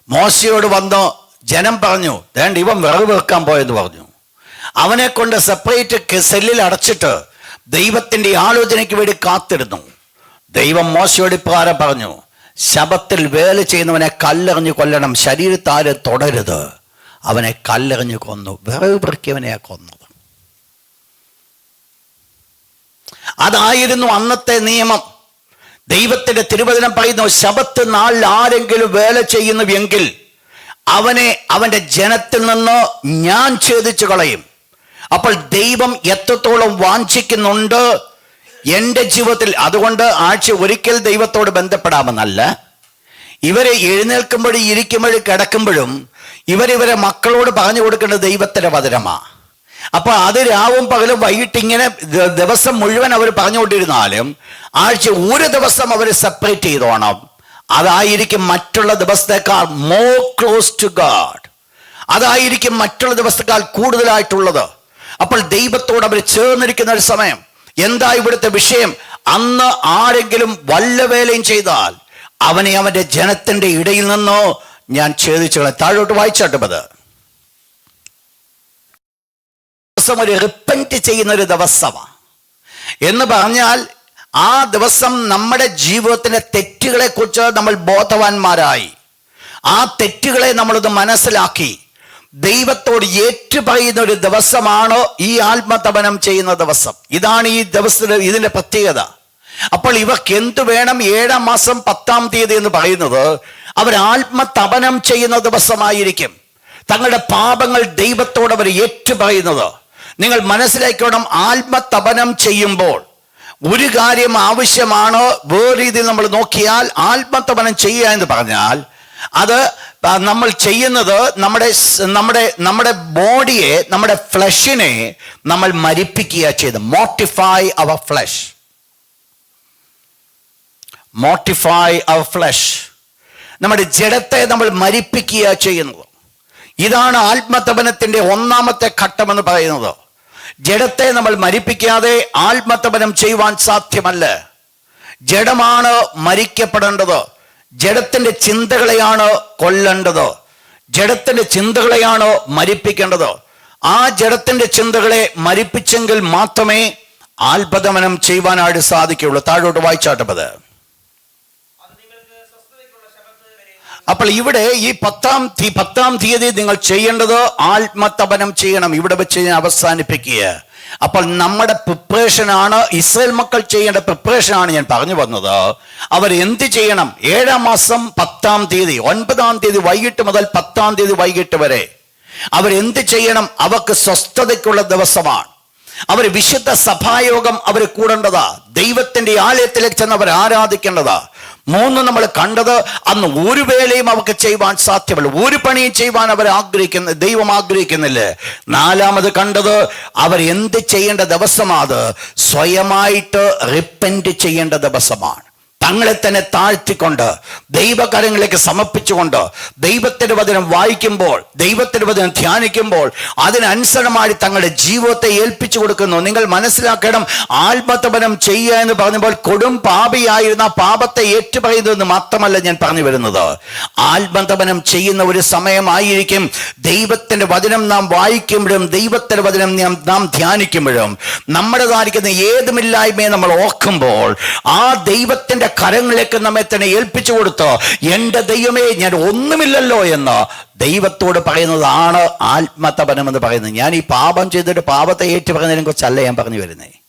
മോശയോട് വന്ന് ജനം പറഞ്ഞു, വേണ്ട ഇവൻ വിറക് പെറുക്കാൻ പോയെന്ന് പറഞ്ഞു. അവനെ കൊണ്ട് സെപ്പറേറ്റ് സെല്ലിൽ അടച്ചിട്ട് ദൈവത്തിൻ്റെ ആലോചനയ്ക്ക് വേണ്ടി കാത്തിരുന്നു. ദൈവം മോശയോട് ഇപ്രകാരം പറഞ്ഞു, ശബത്തിൽ വേല ചെയ്യുന്നവനെ കല്ലെറിഞ്ഞ് കൊല്ലണം, ശരീരത്താരെ തൊടരുത്. അവനെ കല്ലെറിഞ്ഞ് കൊന്നു. വിറക് പെറുക്കിയവനെയാ കൊന്നത്. അതായിരുന്നു അന്നത്തെ നിയമം. ദൈവത്തിന്റെ തിരുവചനം പറയുന്നു, ശബത്ത് നാളിൽ ആരെങ്കിലും വേല ചെയ്യുന്നുവെങ്കിൽ അവനെ അവന്റെ ജനത്തിൽ നിന്ന് ഞാൻ ഛേദിച്ചു കളയും. അപ്പോൾ ദൈവം എത്രത്തോളം വാഞ്ചിക്കുന്നുണ്ട് എൻ്റെ ജീവിതത്തിൽ. അതുകൊണ്ട് ആഴ്ച ഒരിക്കൽ ദൈവത്തോട് ബന്ധപ്പെടാമെന്നല്ല, ഇവരെ എഴുന്നേൽക്കുമ്പോഴും ഇരിക്കുമ്പോഴും കിടക്കുമ്പോഴും ഇവരെ മക്കളോട് പറഞ്ഞു കൊടുക്കേണ്ടത് ദൈവത്തിൻ്റെ വചനമാണ്. അപ്പോൾ അത് രാവും പകലും വൈകിട്ട് ഇങ്ങനെ ദിവസം മുഴുവൻ അവർ പറഞ്ഞുകൊണ്ടിരുന്നാലും ആഴ്ച ഒരു ദിവസം അവർ സെപ്പറേറ്റ് ചെയ്തോണം. അതായിരിക്കും മറ്റുള്ള ദിവസത്തേക്കാൾ മോർ ക്ലോസ് ടു ഗാഡ്. അതായിരിക്കും മറ്റുള്ള ദിവസത്തേക്കാൾ കൂടുതലായിട്ടുള്ളത്. അപ്പോൾ ദൈവത്തോട് അവർ ചേർന്നിരിക്കുന്ന ഒരു സമയം. എന്താ ഇവിടുത്തെ വിഷയം? അന്ന് ആരെങ്കിലും വല്ല വേലയും ചെയ്താൽ അവനെ അവന്റെ ജനത്തിന്റെ ഇടയിൽ നിന്നോ ഞാൻ ഛേദിച്ചു. താഴോട്ട് വായിച്ചാട്ടത് ദിവസം ഒരു റിപ്പന്റ് ചെയ്യുന്ന ഒരു ദിവസമാണ് എന്ന് പറഞ്ഞാൽ, ആ ദിവസം നമ്മുടെ ജീവിതത്തിലെ തെറ്റുകളെ കുറിച്ച് നമ്മൾ ബോധവാന്മാരായി ആ തെറ്റുകളെ നമ്മളത് മനസ്സിലാക്കി ദൈവത്തോട് ഏറ്റുപറയുന്ന ഒരു ദിവസമാണ് ഈ ആത്മതപനം ചെയ്യുന്ന ദിവസം. ഇതാണ് ഈ ദിവസത്തിന് ഇതിന്റെ പ്രത്യേകത. അപ്പോൾ ഇവർക്ക് എന്തു വേണം? 7-ാം മാസം 10-ാം തീയതി എന്ന് പറയുന്നത് അവർ ആത്മതപനം ചെയ്യുന്ന ദിവസമായിരിക്കും. തങ്ങളുടെ പാപങ്ങൾ ദൈവത്തോട് അവർ ഏറ്റുപറയുന്നത്. നിങ്ങൾ മനസ്സിലാക്കണം, ആത്മതപനം ചെയ്യുമ്പോൾ ഒരു കാര്യം ആവശ്യമാണ്. വേറെ രീതിയിൽ നമ്മൾ നോക്കിയാൽ ആത്മതപനം ചെയ്യുക എന്ന് പറഞ്ഞാൽ അത് നമ്മൾ ചെയ്യുന്നത് നമ്മുടെ ബോഡിയെ, നമ്മുടെ ഫ്ലഷിനെ നമ്മൾ മരിപ്പിക്കുക ചെയ്ത്, മോർട്ടിഫൈ അവർ ഫ്ലഷ്. മോർട്ടിഫൈ അവർ ഫ്ലഷ്, നമ്മുടെ ജഡത്തെ നമ്മൾ മരിപ്പിക്കുക ചെയ്യുന്നത്. ഇതാണ് ആത്മതപനത്തിന്റെ 1-ാമത്തെ ഘട്ടം എന്ന് പറയുന്നത്. ജഡത്തെ നമ്മൾ മരിപ്പിക്കാതെ ആത്മതപനം ചെയ്യുവാൻ സാധ്യമല്ല. ജഡമാണ് മരിക്കപ്പെടേണ്ടത്. ജഡത്തിന്റെ ചിന്തകളെയാണ് കൊല്ലേണ്ടത്. ജഡത്തിന്റെ ചിന്തകളെയാണ് മരിപ്പിക്കേണ്ടത്. ആ ജഡത്തിന്റെ ചിന്തകളെ മരിപ്പിച്ചെങ്കിൽ മാത്രമേ ആത്മതപനം ചെയ്യുവാനായിട്ട് സാധിക്കുകയുള്ളൂ. താഴോട്ട് വായിച്ചാട്ടത്. അപ്പോൾ ഇവിടെ ഈ 10-ാം തീയതി നിങ്ങൾ ചെയ്യേണ്ടത് ആത്മതപനം ചെയ്യണം. ഇവിടെ വെച്ച് ഞാൻ അവസാനിപ്പിക്കുക. അപ്പോൾ നമ്മുടെ പ്രിപ്പറേഷനാണ്, ഇസ്രായേൽ മക്കൾ ചെയ്യേണ്ട പ്രിപ്പറേഷനാണ് ഞാൻ പറഞ്ഞു വന്നത്. അവർ എന്ത് ചെയ്യണം? 7-ാം മാസം 10-ാം തീയതി, 9-ാം തീയതി വൈകിട്ട് മുതൽ 10-ാം തീയതി വൈകിട്ട് വരെ അവരെന്ത് ചെയ്യണം? അവർക്ക് സ്വസ്ഥതയ്ക്കുള്ള ദിവസമാണ്. അവർ വിശുദ്ധ സഭായോഗം അവർ കൂടേണ്ടതാ. ദൈവത്തിന്റെ ആലയത്തിലേക്ക് ചെന്ന് അവർ ആരാധിക്കേണ്ടതാ. മൂന്ന് നമ്മൾ കണ്ടത്, അന്ന് ഒരു വേലയും അവർക്ക് ചെയ്യുവാൻ സാധ്യമല്ല, ഒരു പണിയും ചെയ്യുവാൻ അവർ ദൈവം ആഗ്രഹിക്കുന്നില്ല. നാലാമത് കണ്ടത്, അവർ എന്ത് ചെയ്യേണ്ട ദിവസമാണ്? സ്വയമായിട്ട് റിപ്പന്റ് ചെയ്യേണ്ട ദിവസമാണ്. തങ്ങളെ തന്നെ താഴ്ത്തിക്കൊണ്ട് ദൈവകരങ്ങളിലേക്ക് സമർപ്പിച്ചുകൊണ്ട് ദൈവത്തിന്റെ വചനം വായിക്കുമ്പോൾ, ദൈവത്തിന്റെ വചനം ധ്യാനിക്കുമ്പോൾ അതിനനുസരണമായി തങ്ങളുടെ ജീവിതത്തെ ഏൽപ്പിച്ചു കൊടുക്കുന്നു. നിങ്ങൾ മനസ്സിലാക്കണം, ആത്മതപനം ചെയ്യുക എന്ന് പറഞ്ഞപ്പോൾ കൊടും പാപിയായിരുന്ന പാപത്തെ ഏറ്റുപറയുന്നതെന്ന് മാത്രമല്ല ഞാൻ പറഞ്ഞു വരുന്നത്. ആത്മതപനം ചെയ്യുന്ന ഒരു സമയമായിരിക്കും ദൈവത്തിന്റെ വചനം നാം വായിക്കുമ്പോഴും ദൈവത്തിന്റെ വചനം നാം ധ്യാനിക്കുമ്പോഴും നമ്മുടേതായിരിക്കുന്ന ഏതുമില്ലായ്മയെ നമ്മൾ ഓർക്കുമ്പോൾ ആ ദൈവത്തിന്റെ കരങ്ങളിലേക്ക് നമ്മെ തന്നെ ഏൽപ്പിച്ചു കൊടുത്ത്, എൻ്റെ ദൈവമേ ഞാൻ ഒന്നുമില്ലല്ലോ എന്ന് ദൈവത്തോട് പറയുന്നതാണ് ആത്മതപനം എന്ന് പറയുന്നത്. ഞാൻ ഈ പാപം ചെയ്തിട്ട് പാപത്തെ ഏറ്റു പറയുന്നതിനെ കുറിച്ചല്ല ഞാൻ പറഞ്ഞു വരുന്നത്.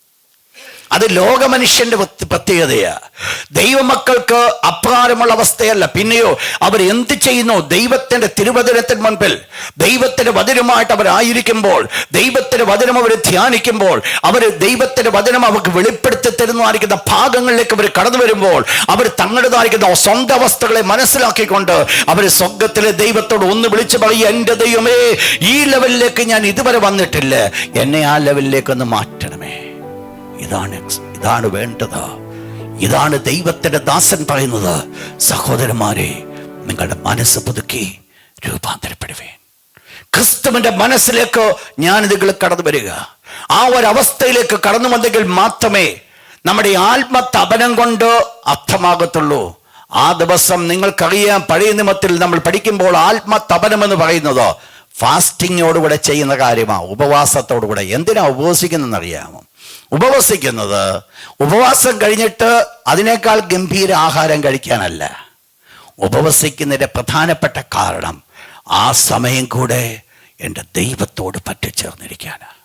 അത് ലോകമനുഷ്യന്റെ പ്രത്യേകതയാണ്. ദൈവമക്കൾക്ക് അപ്രകാരമുള്ള അവസ്ഥയല്ല. പിന്നെയോ അവർ എന്ത് ചെയ്യുന്നു? ദൈവത്തിന്റെ തിരുവചനത്തിന് മുൻപിൽ ദൈവത്തിന്റെ വചനമായിട്ട് അവരായിരിക്കുമ്പോൾ, ദൈവത്തിന്റെ വചനം അവർ ധ്യാനിക്കുമ്പോൾ, അവർ ദൈവത്തിന്റെ വചനം അവർക്ക് വെളിപ്പെടുത്തി തരുന്നതായിരിക്കുന്ന ഭാഗങ്ങളിലേക്ക് അവർ കടന്നു വരുമ്പോൾ, അവർ തങ്ങളുടേതായിരിക്കുന്ന സ്വന്തം അവസ്ഥകളെ മനസ്സിലാക്കിക്കൊണ്ട് അവർ സ്വർഗത്തിലെ ദൈവത്തോട് ഒന്ന് വിളിച്ചു പറയും, എൻ്റെ ദൈവമേ, ഈ ലെവലിലേക്ക് ഞാൻ ഇതുവരെ വന്നിട്ടില്ല, എന്നെ ആ ലെവലിലേക്ക് ഒന്ന് മാറ്റണമേ. ഇതാണ് വേണ്ടത്. ഇതാണ് ദൈവത്തിന്റെ ദാസൻ പറയുന്നത്. സഹോദരന്മാരെ, നിങ്ങളുടെ മനസ്സ് പുതുക്കി രൂപാന്തരപ്പെടുവേ. ക്രിസ്തുവിന്റെ മനസ്സിലേക്ക് ഞാൻ നിങ്ങൾ കടന്നു വരിക. ആ ഒരവസ്ഥയിലേക്ക് കടന്നു വന്നെങ്കിൽ മാത്രമേ നമ്മുടെ ആത്മതപനം കൊണ്ട് അർത്ഥമാകത്തുള്ളൂ. ആ ദിവസം നിങ്ങൾക്കറിയാം, പഴയ നിയമത്തിൽ നമ്മൾ പഠിക്കുമ്പോൾ ആത്മതപനം എന്ന് പറയുന്നത് ഫാസ്റ്റിങ്ങോടുകൂടെ ചെയ്യുന്ന കാര്യമാണ്, ഉപവാസത്തോടുകൂടെ. എന്തിനാ ഉപവസിക്കുന്നതെന്നറിയാമോ? ഉപവാസം കഴിഞ്ഞിട്ട് അതിനേക്കാൾ ഗംഭീര ആഹാരം കഴിക്കാനല്ല. ഉപവസിക്കുന്നതിൻ്റെ പ്രധാനപ്പെട്ട കാരണം ആ സമയം കൂടെ എൻ്റെ ദൈവത്തോട് പറ്റിച്ചേർന്നിരിക്കാനാണ്.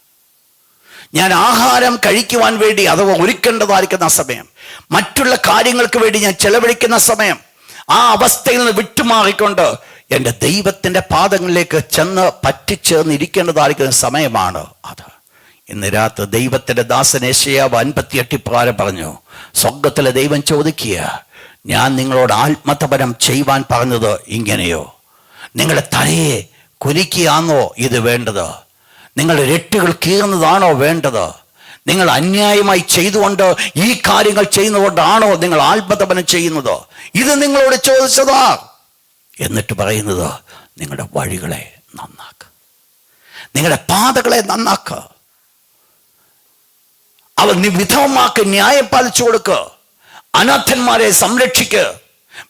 ഞാൻ ആഹാരം കഴിക്കുവാൻ വേണ്ടി അഥവാ ഒരുക്കേണ്ടതായിരിക്കുന്ന സമയം, മറ്റുള്ള കാര്യങ്ങൾക്ക് വേണ്ടി ഞാൻ ചെലവഴിക്കുന്ന സമയം, ആ അവസ്ഥയിൽ നിന്ന് വിട്ടുമാറിക്കൊണ്ട് എൻ്റെ ദൈവത്തിൻ്റെ പാദങ്ങളിലേക്ക് ചെന്ന് പറ്റിച്ചേർന്നിരിക്കേണ്ടതായിരിക്കുന്ന സമയമാണ് അത്. ഇന്ന് രാത്രി ദൈവത്തിന്റെ ദാസൻ യെശയ്യാവ് 58 പ്രകാരം പറഞ്ഞു, സ്വർഗത്തിലെ ദൈവം ചോദിക്കുക, ഞാൻ നിങ്ങളോട് ആത്മതപനം ചെയ്യുവാൻ പറഞ്ഞത് ഇങ്ങനെയോ? നിങ്ങളുടെ തലയെ കുനിക്കുകയാണോ ഇത് വേണ്ടത്? നിങ്ങളുടെ രട്ടുകൾ കീറുന്നതാണോ വേണ്ടത്? നിങ്ങൾ അന്യായമായി ചെയ്തുകൊണ്ട് ഈ കാര്യങ്ങൾ ചെയ്യുന്നതുകൊണ്ടാണോ നിങ്ങൾ ആത്മതപനം ചെയ്യുന്നത്? ഇത് നിങ്ങളോട് ചോദിച്ചതാ. എന്നിട്ട് പറയുന്നത്, നിങ്ങളുടെ വഴികളെ നന്നാക്കുക, നിങ്ങളുടെ പാതകളെ നന്നാക്കുക, അവർ വിധവമാക്ക് ന്യായം പാലിച്ചു കൊടുക്കുക, അനാഥന്മാരെ സംരക്ഷിക്കുക,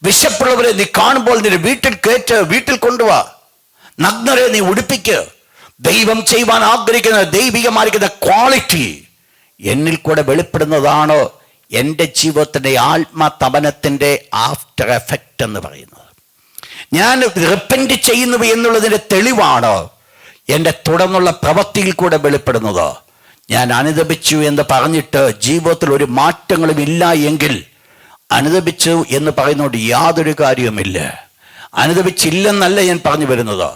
വിശപ്പുള്ളവരെ നീ കാണുമ്പോൾ നിന്റെ വീട്ടിൽ കയറ്റ്, വീട്ടിൽ കൊണ്ടുപോവാ, നഗ്നരെ നീ ഉടുപ്പിക്കുക. ദൈവം ചെയ്യുവാൻ ആഗ്രഹിക്കുന്ന ദൈവികമായിരിക്കുന്ന ക്വാളിറ്റി എന്നിൽ കൂടെ വെളിപ്പെടുന്നതാണ് എൻ്റെ ജീവിതത്തിൻ്റെ ആത്മതപനത്തിൻ്റെ ആഫ്റ്റർ എഫക്റ്റ് എന്ന് പറയുന്നത്. ഞാൻ റിപ്പന്റ് ചെയ്യുന്നു എന്നുള്ളതിൻ്റെ തെളിവാണ് എൻ്റെ തുടർന്നുള്ള പ്രവൃത്തിയിൽ കൂടെ വെളിപ്പെടുന്നത്. ഞാൻ അനുദപിച്ചു എന്ന് പറഞ്ഞിട്ട് ജീവിതത്തിൽ ഒരു മാറ്റങ്ങളും ഇല്ല എങ്കിൽ അനുദപിച്ചു എന്ന് പറയുന്നതുകൊണ്ട് യാതൊരു കാര്യവുമില്ല. അനുദപിച്ചില്ലെന്നല്ല ഞാൻ പറഞ്ഞു വരുന്നത്,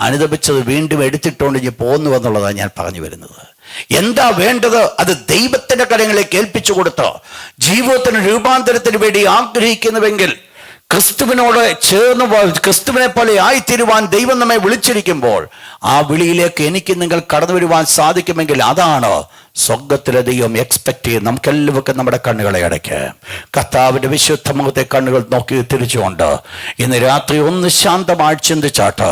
അനുദപിച്ചത് വീണ്ടും എടുത്തിട്ടുകൊണ്ട് ഞാൻ പോകുന്നു എന്നുള്ളതാണ് ഞാൻ പറഞ്ഞു വരുന്നത്. എന്താ വേണ്ടത്? അത് ദൈവത്തിന്റെ കരങ്ങളിലേക്ക് ഏൽപ്പിച്ചു കൊടുത്ത് ജീവിതത്തിന് രൂപാന്തരത്തിന് വേണ്ടി ആഗ്രഹിക്കുന്നുവെങ്കിൽ, ക്രിസ്തുവിനോട് ചേർന്ന് ക്രിസ്തുവിനെ പോലെ ആയിത്തീരുവാൻ ദൈവം നമ്മെ വിളിച്ചിരിക്കുമ്പോൾ ആ വിളിയിലേക്ക് എനിക്ക് നിങ്ങൾ കടന്നു വരുവാൻ സാധിക്കുമെങ്കിൽ അതാണ് സ്വർഗത്തിലെ ദൈവം എക്സ്പെക്ട് ചെയ്യും. നമുക്കെല്ലാവർക്കും നമ്മുടെ കണ്ണുകളെ അടയ്ക്ക് കർത്താവിൻ്റെ വിശുദ്ധ മുഖത്തെ കണ്ണുകൾ നോക്കി തിരിച്ചുകൊണ്ട് ഇന്ന് രാത്രി ഒന്ന് ശാന്തമായി ചിന്തിച്ചാട്ട്,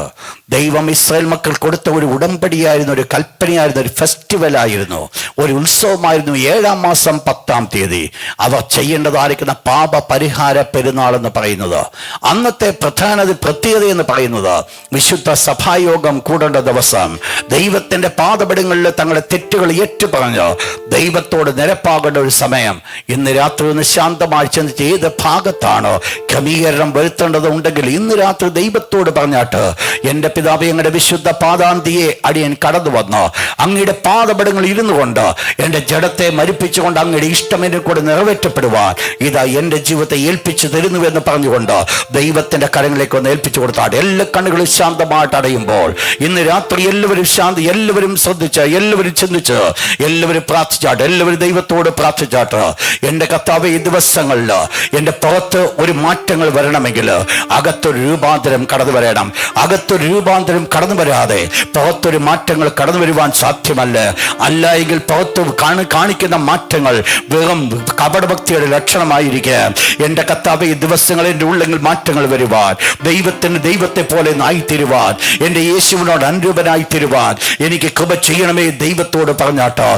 ദൈവം ഇസ്രായേൽ മക്കൾ കൊടുത്ത ഒരു ഉടമ്പടിയായിരുന്നു, ഒരു കൽപ്പനയായിരുന്നു, ഒരു ഫെസ്റ്റിവലായിരുന്നു, ഒരു ഉത്സവമായിരുന്നു. 7-ാം മാസം 10-ാം തീയതി അവർ ചെയ്യേണ്ടതായിരിക്കുന്ന പാപ പരിഹാര പെരുന്നാൾ എന്ന് പറയുന്നത്, അന്നത്തെ പ്രത്യേകത എന്ന് പറയുന്നത് വിശുദ്ധ സഭായോഗം കൂടേണ്ട ദിവസം ദൈവത്തിന്റെ പാദപടങ്ങളിൽ തങ്ങളുടെ തെറ്റുകൾ ഏറ്റുപറഞ്ഞ് ദൈവത്തോട് നിരപ്പാകേണ്ട ഒരു സമയം. ഇന്ന് രാത്രി ഒന്ന് ശാന്തമായി ചിന്തിച്ച് ഏത് ഭാഗത്താണ് ക്രമീകരണം വരുത്തേണ്ടതുണ്ടെങ്കിൽ ഇന്ന് രാത്രി ദൈവത്തോട് പറഞ്ഞാട്ട്, എൻ്റെ പിതാവേ, അങ്ങയുടെ വിശുദ്ധ പാദാന്തിയെ അടിയൻ കടന്നു വന്ന് അങ്ങയുടെ പാദപടങ്ങളിൽ ഇരുന്നു കൊണ്ട് എൻ്റെ ജഡത്തെ മരിപ്പിച്ചുകൊണ്ട് അങ്ങയുടെ ഇഷ്ടം എന്നെ കൂടെ നിറവേറ്റപ്പെടുവാൻ ഇതാ എൻ്റെ ജീവിതത്തെ ഏൽപ്പിച്ചു തരുന്നുവെന്ന് പറഞ്ഞുകൊണ്ട് ദൈവത്തിന്റെ കരങ്ങളിലേക്ക് ഒന്ന് ഏൽപ്പിച്ചു കൊടുത്താൽ എല്ലാ കണ്ണുകളും ശാന്തമായിട്ട് അടയുമ്പോൾ ഇന്ന് രാത്രി എല്ലാവരും എല്ലാവരും ശ്രദ്ധിച്ച്, എല്ലാവരും ചിന്തിച്ച്, എല്ലാവരും പ്രാർത്ഥിച്ചാട്ട്, എല്ലാവരും ദൈവത്തോട് പ്രാർത്ഥിച്ചാട്ട്. എൻ്റെ കർത്താവേ, ഈ ദിവസങ്ങളിൽ എൻ്റെ പുറത്ത് ഒരു മാറ്റങ്ങൾ വരണമെങ്കിൽ അകത്തൊരു രൂപാന്തരം കടന്നു വരണം. അകത്തൊരു രൂപാന്തരം കടന്നു വരാതെ പുറത്തൊരു മാറ്റങ്ങൾ കടന്നു വരുവാൻ സാധ്യമല്ല. അല്ല എങ്കിൽ പുറത്ത് കാണിക്കുന്ന മാറ്റങ്ങൾ വെറും കപടഭക്തിയുടെ ലക്ഷണമായിരിക്കുക. എൻ്റെ കർത്താവേ, ഈ ദിവസങ്ങളിൽ എൻ്റെ ഉള്ളിൽ മാറ്റങ്ങൾ വരുവാൻ, ദൈവത്തെ പോലെ ആയിത്തീരുവാൻ, എൻ്റെ യേശുവിനോട് അനുരൂപനായി തീരുവാൻ എനിക്ക് കൃപ ചെയ്യണമേ ദൈവത്തോട് പറഞ്ഞാട്ടോ.